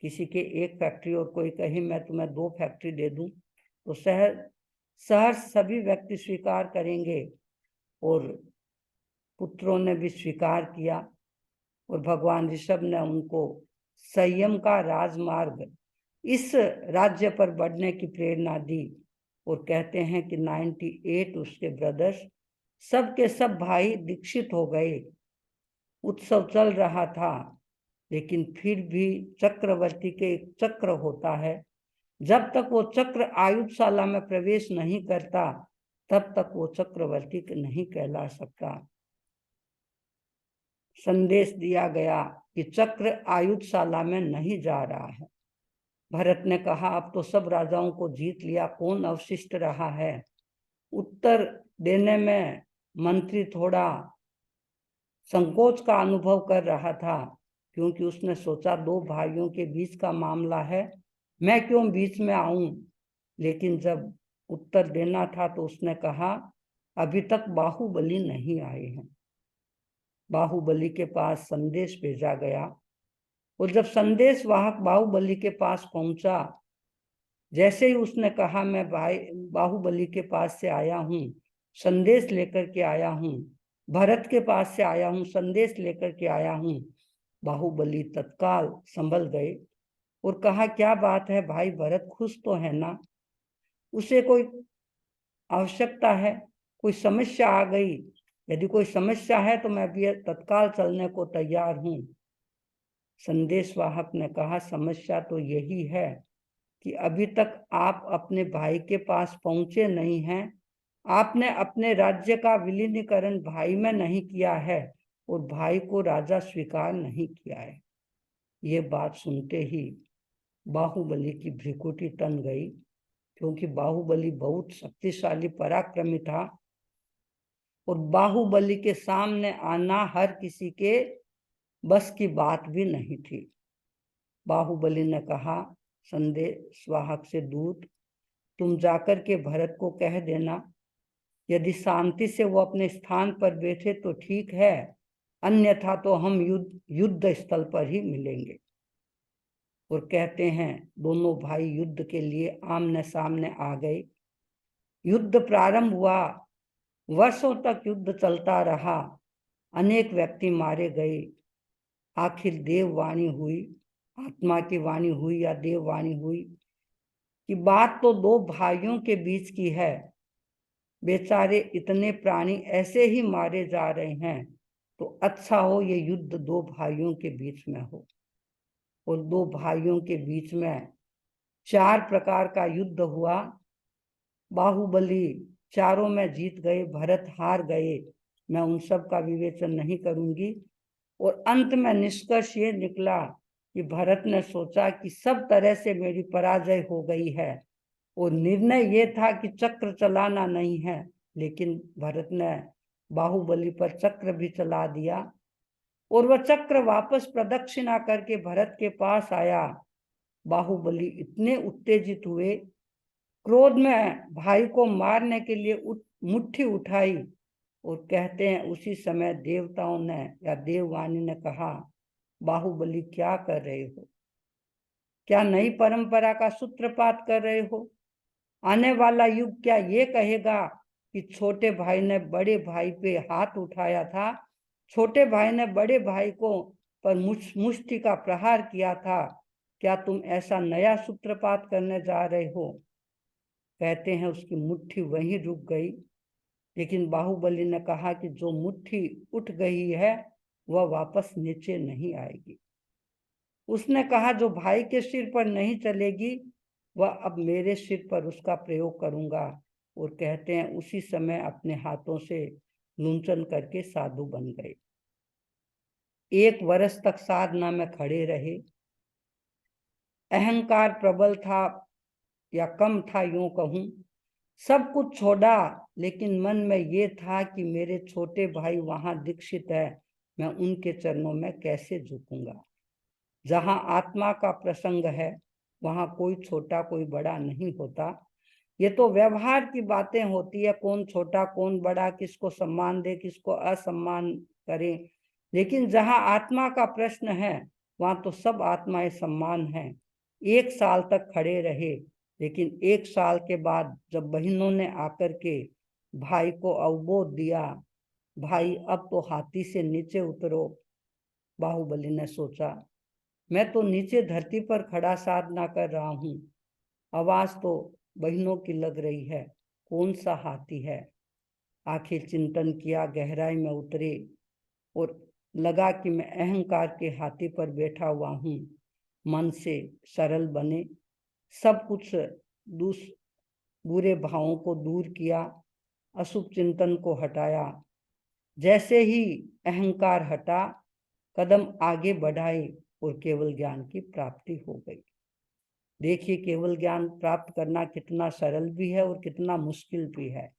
किसी के एक फैक्ट्री और कोई कहे मैं तुम्हें 2 फैक्ट्री दे दूं तो सहर सभी व्यक्ति स्वीकार करेंगे। और पुत्रों ने भी स्वीकार किया और भगवान ऋषभ ने उनको संयम का राजमार्ग इस राज्य पर बढ़ने की प्रेरणा दी। और कहते हैं कि 98 उसके ब्रदर्स सब के सब भाई दीक्षित हो गए। उत्सव चल रहा था, लेकिन फिर भी चक्रवर्ती के एक चक्र होता है, जब तक वो चक्र आयुधशाला में प्रवेश नहीं करता तब तक वो चक्रवर्ती नहीं कहला सकता। संदेश दिया गया कि चक्र आयुधशाला में नहीं जा रहा है। भरत ने कहा, अब तो सब राजाओं को जीत लिया, कौन अवशिष्ट रहा है? उत्तर देने में मंत्री थोड़ा संकोच का अनुभव कर रहा था, क्योंकि उसने सोचा 2 भाइयों के बीच का मामला है, मैं क्यों बीच में आऊं। लेकिन जब उत्तर देना था तो उसने कहा, अभी तक बाहुबली नहीं आए हैं। बाहुबली के पास संदेश भेजा गया और जब संदेश वाहक बाहुबली के पास पहुंचा, जैसे ही उसने कहा, मैं भाई बाहुबली के पास से आया हूं, संदेश लेकर के आया हूं, भरत के पास से आया हूं, संदेश लेकर के आया हूं, बाहुबली तत्काल संभल गए और कहा, क्या बात है भाई भरत, खुश तो है ना? उसे कोई आवश्यकता है, कोई समस्या आ गई? यदि कोई समस्या है तो मैं भी तत्काल चलने को तैयार हूं। संदेशवाहक ने कहा, समस्या तो यही है कि अभी तक आप अपने भाई के पास पहुंचे नहीं हैं। आपने अपने राज्य का विलीनीकरण भाई में नहीं किया है और भाई को राजा स्वीकार नहीं किया है। ये बात सुनते ही बाहुबली की भ्रिकुटी तन गई, क्योंकि बाहुबली बहुत शक्तिशाली पराक्रमी था और बाहुबली के सामने आना हर किसी के बस की बात भी नहीं थी। बाहुबली ने कहा, संदेशवाहक से दूत, तुम जाकर के भरत को कह देना, यदि शांति से वो अपने स्थान पर बैठे तो ठीक है, अन्यथा तो हम युद्ध स्थल पर ही मिलेंगे। और कहते हैं दोनों भाई युद्ध के लिए आमने सामने आ गए। युद्ध प्रारंभ हुआ, वर्षों तक युद्ध चलता रहा, अनेक व्यक्ति मारे गए। आखिर देववाणी हुई, आत्मा की वाणी हुई या देववाणी हुई कि बात तो 2 भाइयों के बीच की है, बेचारे इतने प्राणी ऐसे ही मारे जा रहे हैं, तो अच्छा हो ये युद्ध 2 भाइयों के बीच में हो। और 2 भाइयों के बीच में 4 प्रकार का युद्ध हुआ। बाहुबली चारों में जीत गए, भरत हार गए। मैं उन सब का विवेचन नहीं करूंगी। और अंत में निष्कर्ष ये निकला कि भरत ने सोचा कि सब तरह से मेरी पराजय हो गई है और निर्णय ये था कि चक्र चलाना नहीं है, लेकिन भरत ने बाहुबली पर चक्र भी चला दिया और वह चक्र वापस प्रदक्षिणा करके भरत के पास आया। बाहुबली इतने उत्तेजित हुए, क्रोध में भाई को मारने के लिए मुट्ठी उठाई और कहते हैं उसी समय देवताओं ने या देववाणी ने कहा, बाहुबली क्या कर रहे हो? क्या नई परंपरा का सूत्रपात कर रहे हो? आने वाला युग क्या ये कहेगा कि छोटे भाई ने बड़े भाई पे हाथ उठाया था, छोटे भाई ने बड़े भाई को पर मुष्टि का प्रहार किया था? क्या तुम ऐसा नया सूत्रपात करने जा रहे हो? कहते हैं उसकी मुट्ठी वहीं रुक गई, लेकिन बाहुबली ने कहा कि जो मुट्ठी उठ गई है वह वापस नीचे नहीं आएगी। उसने कहा, जो भाई के सिर पर नहीं चलेगी वह अब मेरे सिर पर उसका प्रयोग करूंगा। और कहते हैं उसी समय अपने हाथों से लुंचन करके साधु बन गए। 1 वर्ष तक साधना में खड़े रहे। अहंकार प्रबल था या कम था यूं कहूं। सब कुछ छोड़ा, लेकिन मन में ये था कि मेरे छोटे भाई वहां दीक्षित है, मैं उनके चरणों में कैसे झुकूंगा। जहां आत्मा का प्रसंग है वहां कोई छोटा कोई बड़ा नहीं होता। ये तो व्यवहार की बातें होती है, कौन छोटा कौन बड़ा, किसको सम्मान दे किसको असम्मान करे। लेकिन जहां आत्मा का प्रश्न है वहां तो सब आत्माएं सम्मान है। 1 साल तक खड़े रहे, लेकिन 1 साल के बाद जब बहनों ने आकर के भाई को अवबोध दिया, भाई अब तो हाथी से नीचे उतरो। बाहुबली ने सोचा, मैं तो नीचे धरती पर खड़ा साधना कर रहा हूं, आवाज तो बहनों की लग रही है, कौन सा हाथी है। आखिर चिंतन किया, गहराई में उतरे और लगा कि मैं अहंकार के हाथी पर बैठा हुआ हूं। मन से सरल बने, सब कुछ बुरे भावों को दूर किया, अशुभ चिंतन को हटाया। जैसे ही अहंकार हटा, कदम आगे बढ़ाए और केवल ज्ञान की प्राप्ति हो गई। देखिए, केवल ज्ञान प्राप्त करना कितना सरल भी है और कितना मुश्किल भी है।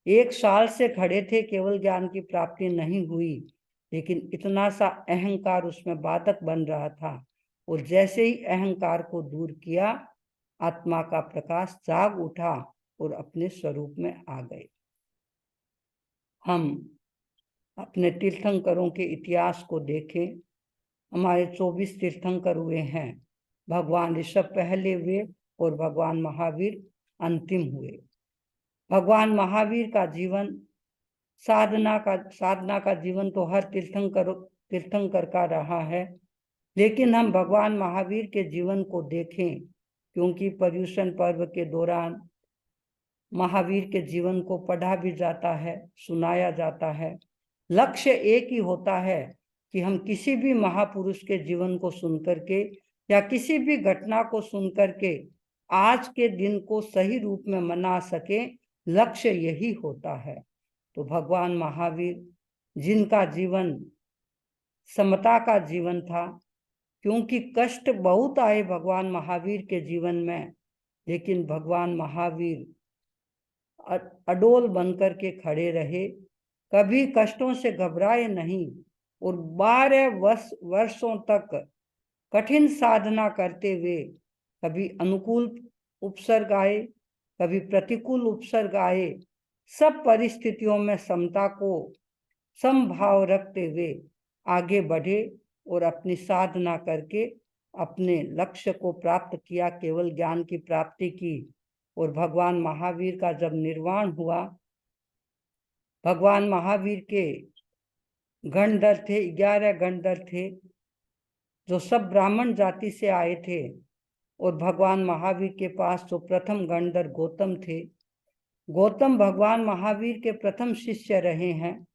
1 साल से खड़े थे, केवल ज्ञान की प्राप्ति नहीं हुई, लेकिन इतना सा अहंकार उसमें बाधक बन रहा था। और जैसे ही अहंकार को दूर किया, आत्मा का प्रकाश जाग उठा और अपने स्वरूप में आ गए। हम अपने तीर्थंकरों के इतिहास को देखें। हमारे 24 तीर्थंकर हुए हैं। भगवान ऋषभ पहले हुए और भगवान महावीर अंतिम हुए। भगवान महावीर का जीवन साधना का जीवन तो हर तीर्थंकर का रहा है, लेकिन हम भगवान महावीर के जीवन को देखें, क्योंकि पर्युषण पर्व के दौरान महावीर के जीवन को पढ़ा भी जाता है, सुनाया जाता है। लक्ष्य एक ही होता है कि हम किसी भी महापुरुष के जीवन को सुनकर के या किसी भी घटना को सुनकर के आज के दिन को सही रूप में मना सके। लक्ष्य यही होता है। तो भगवान महावीर, जिनका जीवन समता का जीवन था, क्योंकि कष्ट बहुत आए भगवान महावीर के जीवन में, लेकिन भगवान महावीर अडोल बनकर के खड़े रहे, कभी कष्टों से घबराए नहीं और 12 वर्षों तक कठिन साधना करते हुए कभी अनुकूल उपसर्ग आए, कभी प्रतिकूल उपसर्ग आए, सब परिस्थितियों में समता को समभाव रखते हुए आगे बढ़े और अपनी साधना करके अपने लक्ष्य को प्राप्त किया, केवल ज्ञान की प्राप्ति की। और भगवान महावीर का जब निर्वाण हुआ, भगवान महावीर के गणधर थे, 11 गणधर थे जो सब ब्राह्मण जाति से आए थे। और भगवान महावीर के पास जो प्रथम गणधर गौतम थे, गौतम भगवान महावीर के प्रथम शिष्य रहे हैं,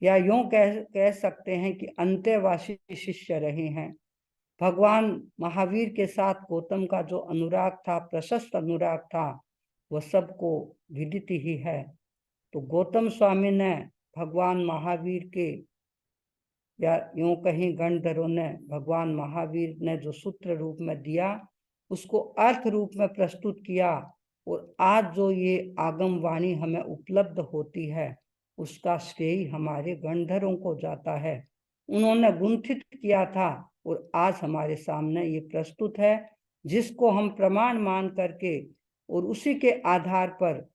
या यूं कह सकते हैं कि अंत्यवासी शिष्य रहे हैं। भगवान महावीर के साथ गौतम का जो अनुराग था, प्रशस्त अनुराग था, वह सबको विदित ही है। तो गौतम स्वामी ने भगवान महावीर के, या यूं कहीं गणधरों ने भगवान महावीर ने जो सूत्र रूप में दिया, उसको अर्थ रूप में प्रस्तुत किया। और आज जो ये आगम वाणी हमें उपलब्ध होती है, उसका श्रेय हमारे गणधरों को जाता है। उन्होंने गुंथित किया था और आज हमारे सामने ये प्रस्तुत है, जिसको हम प्रमाण मान करके और उसी के आधार पर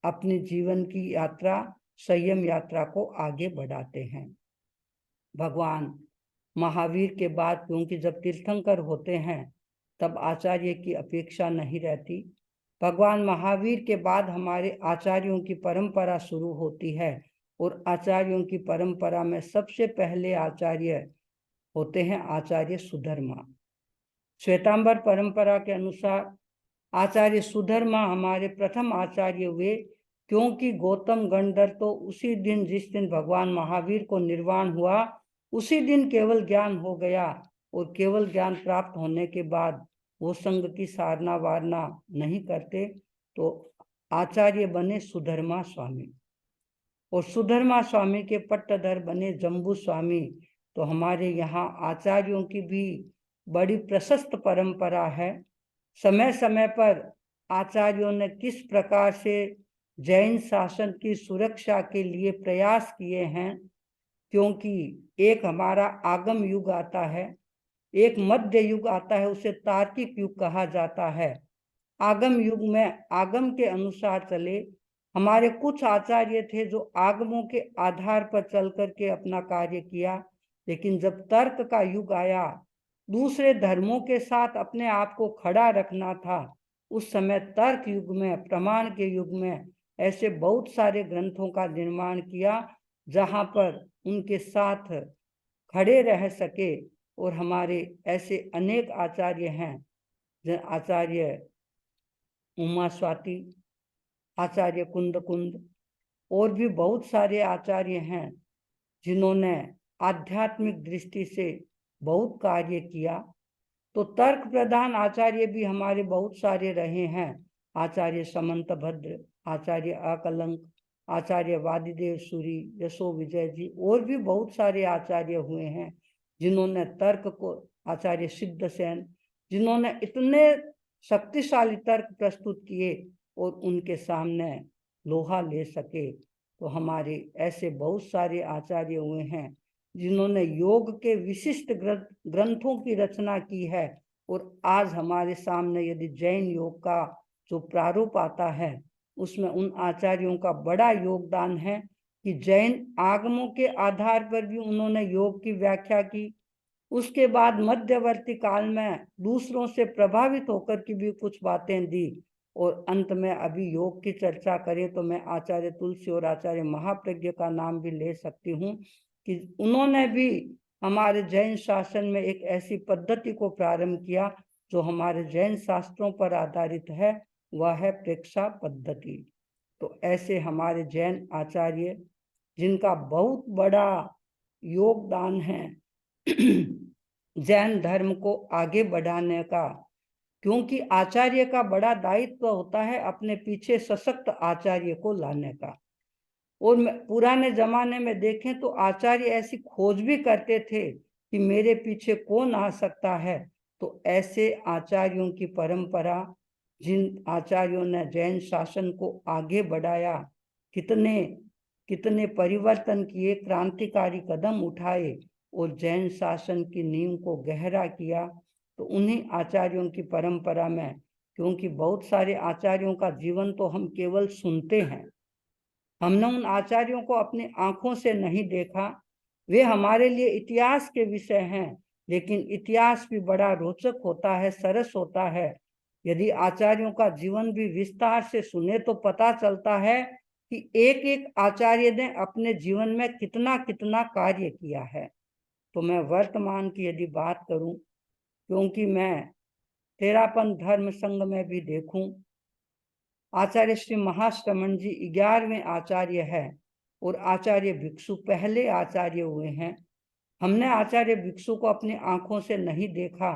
अपनी जीवन की यात्रा, संयम यात्रा को आगे बढ़ाते हैं। भगवान महावीर के बाद, क्योंकि जब तीर्थंकर होते हैं तब आचार्य की अपेक्षा नहीं रहती, भगवान महावीर के बाद हमारे आचार्यों की परंपरा शुरू होती है। और आचार्यों की परंपरा में सबसे पहले आचार्य होते हैं आचार्य सुधर्मा। श्वेतांबर परंपरा के अनुसार आचार्य सुधर्मा हमारे प्रथम आचार्य हुए, क्योंकि गौतम गणधर तो उसी दिन, जिस दिन भगवान महावीर को निर्वाण हुआ, उसी दिन केवल ज्ञान हो गया। और केवल ज्ञान प्राप्त होने के बाद वो संघ की साधना वारना नहीं करते, तो आचार्य बने सुधर्मा स्वामी। और सुधर्मा स्वामी के पट्टधर बने जम्बू स्वामी। तो हमारे यहाँ आचार्यों की भी बड़ी प्रशस्त परंपरा है। समय समय पर आचार्यों ने किस प्रकार से जैन शासन की सुरक्षा के लिए प्रयास किए हैं, क्योंकि एक हमारा आगम युग आता है, एक मध्य युग आता है, उसे तार्किक युग कहा जाता है। आगम युग में आगम के अनुसार चले। हमारे कुछ आचार्य थे जो आगमों के आधार पर चल करके अपना कार्य किया, लेकिन जब तर्क का युग आया, दूसरे धर्मों के साथ अपने आप को खड़ा रखना था, उस समय तर्क युग में, प्रमाण के युग में ऐसे बहुत सारे ग्रंथों का निर्माण किया जहां पर उनके साथ खड़े रह सके। और हमारे ऐसे अनेक आचार्य हैं, आचार्य उमा स्वाति, आचार्य कुंद कुंद, और भी बहुत सारे आचार्य हैं जिन्होंने आध्यात्मिक दृष्टि से बहुत कार्य किया। तो तर्क प्रधान आचार्य भी हमारे बहुत सारे रहे हैं। आचार्य समंत भद्र, आचार्य अकलंक, आचार्य वादिदेव सूरी, यशो विजय जी, और भी बहुत सारे आचार्य हुए हैं जिन्होंने तर्क को, आचार्य सिद्धसेन, जिन्होंने इतने शक्तिशाली तर्क प्रस्तुत किए और उनके सामने लोहा ले सके। तो हमारे ऐसे बहुत सारे आचार्य हुए हैं जिन्होंने योग के विशिष्ट ग्रंथों की रचना की है। और आज हमारे सामने यदि जैन योग का जो प्रारूप आता है, उसमें उन आचार्यों का बड़ा योगदान है कि जैन आगमों के आधार पर भी उन्होंने योग की व्याख्या की। उसके बाद मध्यवर्ती काल में दूसरों से प्रभावित होकर की भी कुछ बातें दी। और अंत में अभी योग की चर्चा करें तो मैं आचार्य तुलसी और आचार्य महाप्रज्ञ का नाम भी ले सकती हूँ कि उन्होंने भी हमारे जैन शासन में एक ऐसी पद्धति को प्रारंभ किया जो हमारे जैन शास्त्रों पर आधारित है, वह है प्रेक्षा पद्धति। तो ऐसे हमारे जैन आचार्य जिनका बहुत बड़ा योगदान है जैन धर्म को आगे बढ़ाने का, क्योंकि आचार्य का बड़ा दायित्व होता है अपने पीछे सशक्त आचार्य को लाने का। और पुराने जमाने में देखें तो आचार्य ऐसी खोज भी करते थे कि मेरे पीछे कौन आ सकता है। तो ऐसे आचार्यों की परंपरा, जिन आचार्यों ने जैन शासन को आगे बढ़ाया, कितने कितने परिवर्तन किए, क्रांतिकारी कदम उठाए और जैन शासन की नींव को गहरा किया, तो उन्हीं आचार्यों की परंपरा में, क्योंकि बहुत सारे आचार्यों का जीवन तो हम केवल सुनते हैं, हमने उन आचार्यों को अपनी आंखों से नहीं देखा, वे हमारे लिए इतिहास के विषय हैं, लेकिन इतिहास भी बड़ा रोचक होता है, सरस होता है। यदि आचार्यों का जीवन भी विस्तार से सुने तो पता चलता है कि एक एक आचार्य ने अपने जीवन में कितना कितना कार्य किया है। तो मैं वर्तमान की यदि बात करूं, क्योंकि मैं तेरापन धर्म संघ में भी देखूं, आचार्य श्री महाश्रमण जी 11वें आचार्य है और आचार्य भिक्षु पहले आचार्य हुए हैं। हमने आचार्य भिक्षु को अपनी आंखों से नहीं देखा,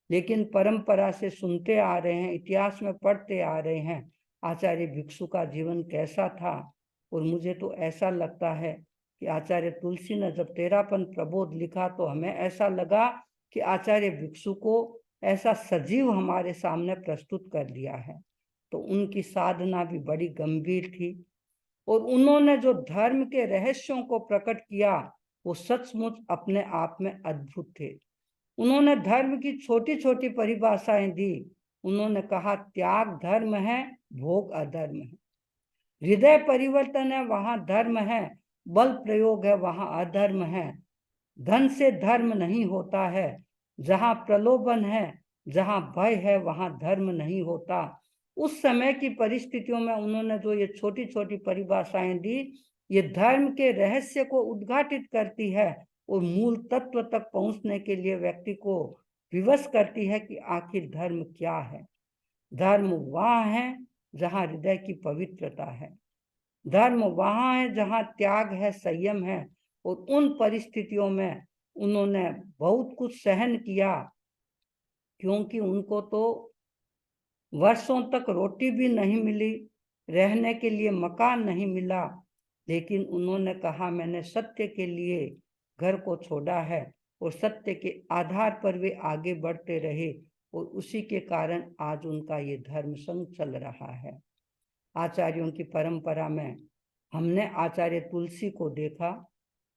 लेकिन परंपरा से सुनते आ रहे हैं, इतिहास में पढ़ते आ रहे हैं आचार्य भिक्षु का जीवन कैसा था। और मुझे तो ऐसा लगता है कि आचार्य तुलसी ने जब तेरापन प्रबोध लिखा तो हमें ऐसा लगा कि आचार्य भिक्षु को ऐसा सजीव हमारे सामने प्रस्तुत कर दिया है। तो उनकी साधना भी बड़ी गंभीर थी और उन्होंने जो धर्म के रहस्यों को प्रकट किया वो सचमुच अपने आप में अद्भुत थे। उन्होंने धर्म की छोटी छोटी परिभाषाएं दी। उन्होंने कहा त्याग धर्म है, भोग अधर्म है, हृदय परिवर्तन है वहां धर्म है, बल प्रयोग है वहां अधर्म है, धन से धर्म नहीं होता है, जहां प्रलोभन है, जहां भय है वहां धर्म नहीं होता। उस समय की परिस्थितियों में उन्होंने जो ये छोटी छोटी परिभाषाएं दी, ये धर्म के रहस्य को उद्घाटित करती है और मूल तत्व तक पहुंचने के लिए व्यक्ति को विवश करती है कि आखिर धर्म क्या है। धर्म वहां है जहां हृदय की पवित्रता है, धर्म वहां है जहां त्याग है, संयम है। और उन परिस्थितियों में उन्होंने बहुत कुछ सहन किया, क्योंकि उनको तो वर्षों तक रोटी भी नहीं मिली, रहने के लिए मकान नहीं मिला, लेकिन उन्होंने कहा मैंने सत्य के लिए घर को छोड़ा है, और सत्य के आधार पर वे आगे बढ़ते रहे और उसी के कारण आज उनका ये धर्म संघ चल रहा है। आचार्यों की परंपरा में हमने आचार्य तुलसी को देखा।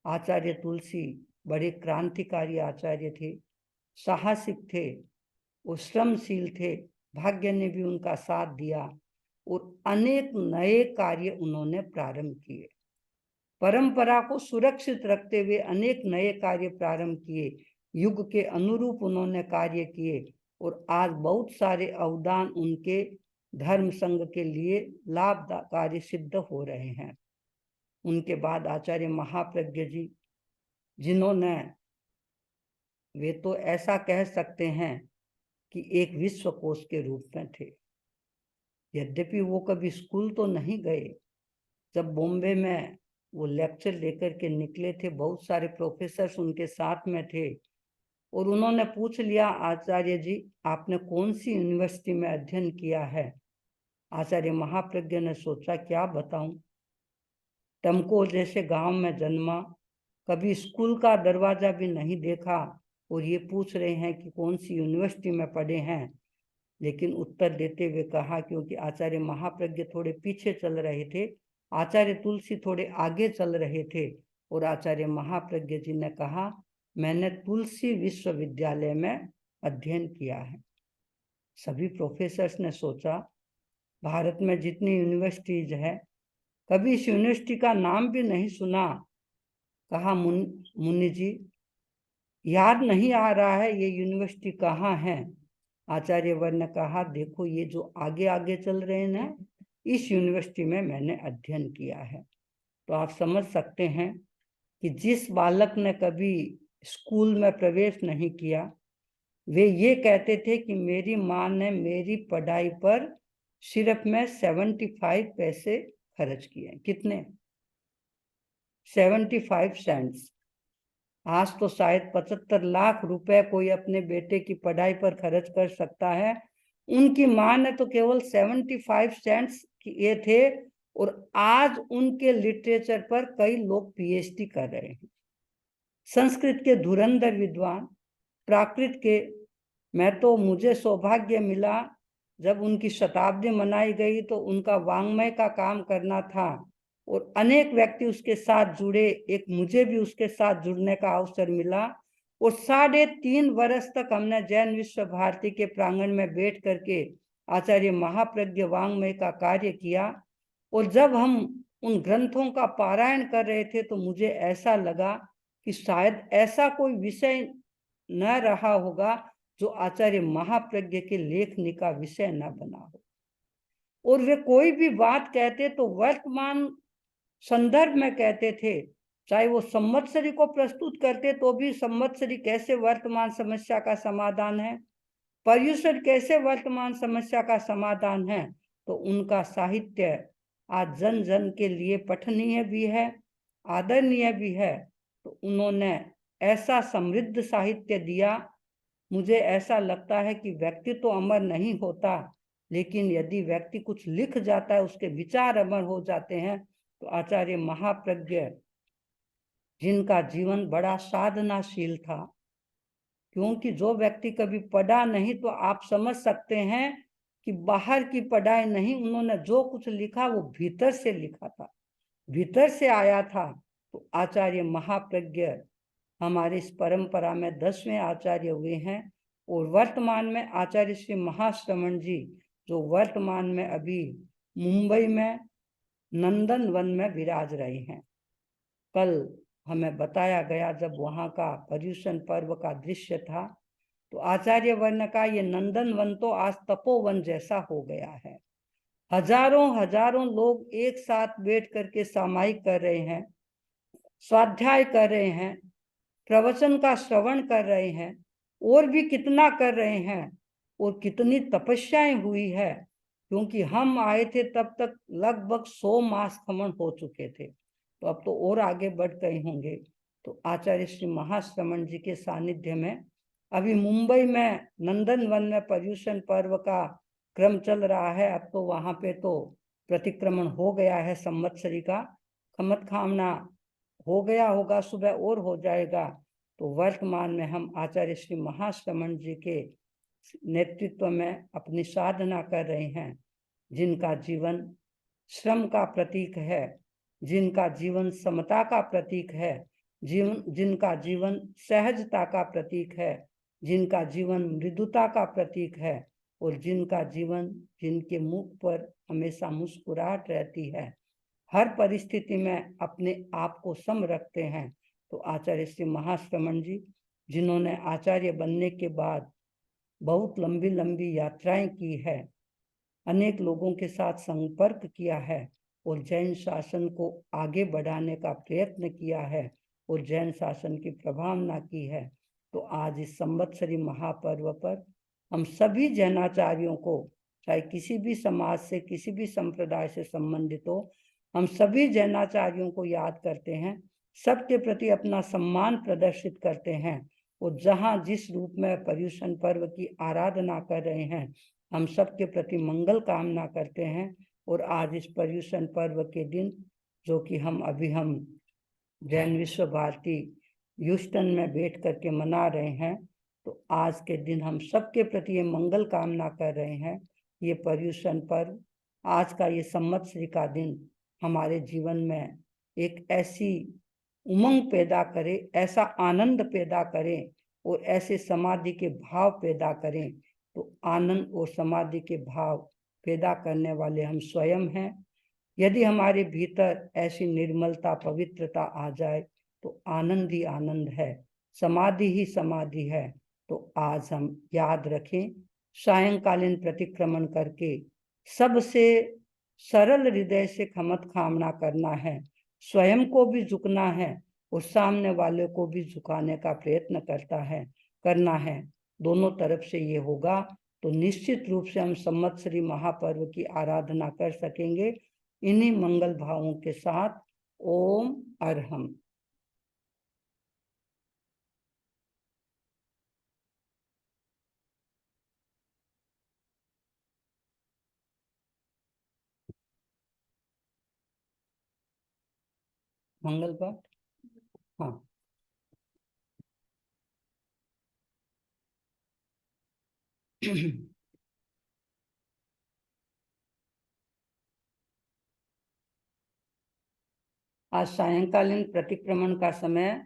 आचार्य तुलसी बड़े क्रांतिकारी आचार्य थे, साहसिक थे और श्रमशील थे। भाग्य ने भी उनका साथ दिया और अनेक नए कार्य उन्होंने प्रारंभ किए। परंपरा को सुरक्षित रखते हुए अनेक नए कार्य प्रारंभ किए, युग के अनुरूप उन्होंने कार्य किए और आज बहुत सारे अवदान उनके धर्म संघ के लिए लाभकारी सिद्ध हो रहे हैं। उनके बाद आचार्य महाप्रज्ञ जी, जिन्होंने, वे तो ऐसा कह सकते हैं कि एक विश्वकोश के रूप में थे। यद्यपि वो कभी स्कूल तो नहीं गए। जब बॉम्बे में वो लेक्चर लेकर के निकले थे, बहुत सारे प्रोफेसर्स उनके साथ में थे और उन्होंने पूछ लिया, आचार्य जी आपने कौन सी यूनिवर्सिटी में अध्ययन किया है? आचार्य महाप्रज्ञ ने सोचा क्या बताऊं, टमको जैसे गांव में जन्मा, कभी स्कूल का दरवाजा भी नहीं देखा और ये पूछ रहे हैं कि कौन सी यूनिवर्सिटी में पढ़े हैं। लेकिन उत्तर देते हुए कहा, क्योंकि आचार्य महाप्रज्ञ थोड़े पीछे चल रहे थे, आचार्य तुलसी थोड़े आगे चल रहे थे और आचार्य महाप्रज्ञ जी ने कहा, मैंने तुलसी विश्वविद्यालय में अध्ययन किया है। सभी प्रोफेसर्स ने सोचा, भारत में जितनी यूनिवर्सिटीज है, कभी इस यूनिवर्सिटी का नाम भी नहीं सुना। कहा, मुनि जी याद नहीं आ रहा है ये यूनिवर्सिटी कहाँ है? आचार्य वर ने कहा, देखो ये जो आगे आगे चल रहे हैं ना, इस यूनिवर्सिटी में मैंने अध्ययन किया है। तो आप समझ सकते हैं कि जिस बालक ने कभी स्कूल में प्रवेश नहीं किया, वे ये कहते थे कि मेरी माँ ने मेरी पढ़ाई पर सिर्फ में 75 पैसे खर्च किए। कितने? 75 सेंट्स। आज तो शायद 75 लाख रुपए कोई अपने बेटे की पढ़ाई पर खर्च कर सकता है। उनकी माँ ने तो केवल 75 सेंट्स किए थे और आज उनके लिटरेचर पर कई लोग पीएचडी कर रहे हैं। संस्कृत के धुरंधर विद्वान, प्राकृत के, मैं तो, मुझे सौभाग्य मिला जब उनकी शताब्दी मनाई गई तो उनका वाङ्मय का काम करना था और अनेक व्यक्ति उसके साथ जुड़े, एक मुझे भी उसके साथ जुड़ने का अवसर मिला और 3.5 वर्ष तक हमने जैन विश्व भारती के प्रांगण में बैठ करके आचार्य महाप्रज्ञ वाङ्मय का कार्य किया। और जब हम उन ग्रंथों का पारायण कर रहे थे तो मुझे ऐसा लगा कि शायद ऐसा कोई विषय न रहा होगा जो आचार्य महाप्रज्ञ के लेखनी का विषय न बना हो। और वे कोई भी बात कहते तो वर्तमान संदर्भ में कहते थे। चाहे वो संवत्सरी को प्रस्तुत करते तो भी संवत्सरी कैसे वर्तमान समस्या का समाधान है, पर्युषण कैसे वर्तमान समस्या का समाधान है। तो उनका साहित्य आज जन जन के लिए पठनीय भी है, आदरणीय भी है। तो उन्होंने ऐसा समृद्ध साहित्य दिया। मुझे ऐसा लगता है कि व्यक्ति तो अमर नहीं होता, लेकिन यदि व्यक्ति कुछ लिख जाता है, उसके विचार अमर हो जाते हैं। तो आचार्य महाप्रज्ञ, जिनका जीवन बड़ा साधनाशील था, क्योंकि जो व्यक्ति कभी पढ़ा नहीं तो आप समझ सकते हैं कि बाहर की पढ़ाई नहीं, उन्होंने जो कुछ लिखा वो भीतर से लिखा था, भीतर से आया था। तो आचार्य महाप्रज्ञ हमारी इस परंपरा में 10वें आचार्य हुए हैं और वर्तमान में आचार्य श्री महाश्रवण जी, जो वर्तमान में अभी मुंबई में नंदन वन में विराज रहे हैं। कल हमें बताया गया जब वहाँ का पर्युषण पर्व का दृश्य था तो आचार्य वर ने कहा, ये नंदन वन तो आज तपोवन जैसा हो गया है। हजारों हजारों लोग एक साथ बैठ करके सामायिक कर रहे हैं, स्वाध्याय कर रहे हैं, प्रवचन का श्रवण कर रहे हैं, और भी कितना कर रहे हैं और कितनी तपस्याएं हुई है। क्योंकि हम आए थे तब तक लगभग 100 मास खमन हो चुके थे, तो अब तो और आगे बढ़ गए होंगे। तो आचार्य श्री महाश्रवण जी के सानिध्य में अभी मुंबई में नंदन वन में पर्युषण पर्व का क्रम चल रहा है। अब तो वहां पे तो प्रतिक्रमण हो गया है संवत्सरी का, खमत खामना हो गया होगा, सुबह और हो जाएगा। तो वर्तमान में हम आचार्य श्री महाश्रमण जी के नेतृत्व में अपनी साधना कर रहे हैं, जिनका जीवन श्रम का प्रतीक है, जिनका जीवन समता का प्रतीक है, जिनका जीवन सहजता का प्रतीक है, जिनका जीवन मृदुता का प्रतीक है, और जिनका जीवन, जिनके मुख पर हमेशा मुस्कुराहट रहती है, हर परिस्थिति में अपने आप को सम रखते हैं। तो आचार्य श्री महाश्रमण जी, जिन्होंने आचार्य बनने के बाद बहुत लंबी लंबी यात्राएं की है, अनेक लोगों के साथ संपर्क किया है और जैन शासन को आगे बढ़ाने का प्रयत्न किया है और जैन शासन की प्रभावना की है। तो आज इस संवत्सरी महापर्व पर हम सभी जैनाचार्यों को, चाहे किसी भी समाज से, किसी भी संप्रदाय से संबंधित हो, हम सभी जैनाचार्यों को याद करते हैं, सबके प्रति अपना सम्मान प्रदर्शित करते हैं, और जहाँ जिस रूप में पर्युषण पर्व की आराधना कर रहे हैं, हम सबके प्रति मंगल कामना करते हैं। और आज इस पर्युषण पर्व के दिन, जो कि हम जैन विश्व भारती ह्यूस्टन में बैठ करके मना रहे हैं, तो आज के दिन हम सबके प्रति ये मंगल कामना कर रहे हैं। ये पर्युषण पर्व, आज का ये संवत्सरी का दिन हमारे जीवन में एक ऐसी उमंग पैदा करे, ऐसा आनंद पैदा करे और ऐसे समाधि के भाव पैदा करें। तो आनंद और समाधि के भाव पैदा करने वाले हम स्वयं हैं। यदि हमारे भीतर ऐसी निर्मलता, पवित्रता आ जाए तो आनंद ही आनंद है, समाधि ही समाधि है। तो आज हम याद रखें, सायंकालीन प्रतिक्रमण करके सबसे सरल हृदय से खमत कामना करना है, स्वयं को भी झुकना है और सामने वाले को भी झुकाने का प्रयत्न करना है। दोनों तरफ से ये होगा तो निश्चित रूप से हम संवत्सरी महापर्व की आराधना कर सकेंगे। इन्हीं मंगल भावों के साथ ओम अरहम। मंगल पाठ, हाँ। आज सायंकालीन प्रतिक्रमण का समय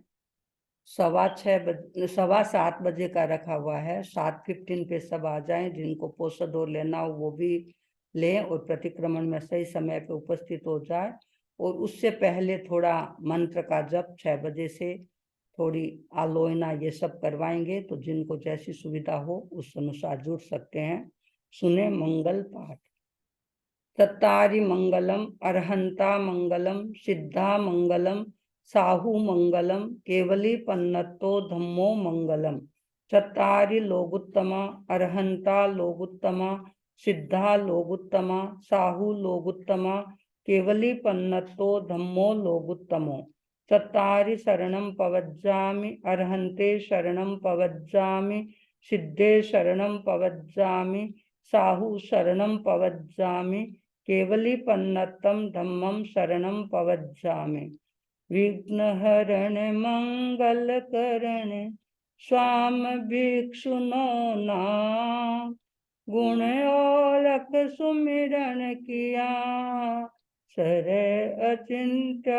7:15 बजे का रखा हुआ है। 7:15 पे सब आ जाएं, जिनको पोषद और लेना हो वो भी लें और प्रतिक्रमण में सही समय पे उपस्थित हो जाए। और उससे पहले थोड़ा मंत्र का जप 6 बजे से थोड़ी आलोचना ये सब करवाएंगे, तो जिनको जैसी सुविधा हो उस अनुसार जुड़ सकते हैं। सुने मंगल पाठ। तत्तारि मंगलम, अरहंता मंगलम, सिद्धा मंगलम, साहु मंगलम, केवली पन्नतो धम्मो मंगलम। चत्तारि लोगुत्तमा, अरहंता लोगुत्तमा, सिद्धा लोगुत्तमा, साहु लोगुत्तमा, केवली पन्नतो धम्मो लोगुत्तमो। चत्तारि शरणं पवज्जामि, अरहंते शरणं पवज्जामि, सिद्धे शरणं पवज्जामि, साहु शरणं पवज्जामि, केवली पन्नतम धम्मम शरणं पवज्जामि। विघ्नहरण मंगल करण स्वाम भिक्षुनो नाम, गुण औलख सुमिरन किया, सरे अचिंत्य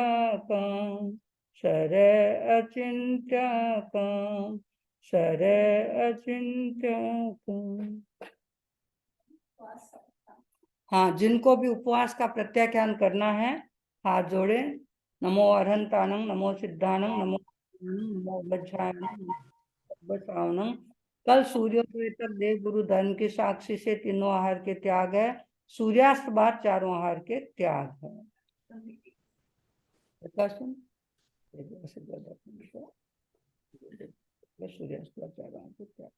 काम, सरे अचिंत्य काम, सरे अचिंत्य काम। हाँ, जिनको भी उपवास का प्रत्याख्यान करना है हाथ जोड़े। नमो अरहंतानंग, नमो सिद्धानंग, नमो बचावनंग। कल सूर्योदय तक देव गुरु धर्म की साक्षी से तीनों आहार के त्याग है, सूर्यास्त बाद चारों आहार के त्याग है। सूर्यास्त बाद चारों आहार के त्याग।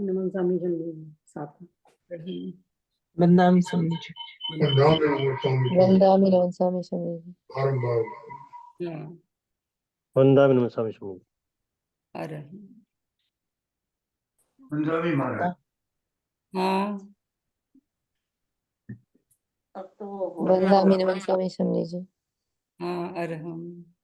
नमन स्वामी साथ वंदामि स्वामी जी, वंदामि नमन स्वामी स्वामी जी, वंदामि नमन स्वामी स्वामी। अरे वंदामि महाराज। हाँ, वंदामिनी स्वामी समझी जी। हाँ अरहम।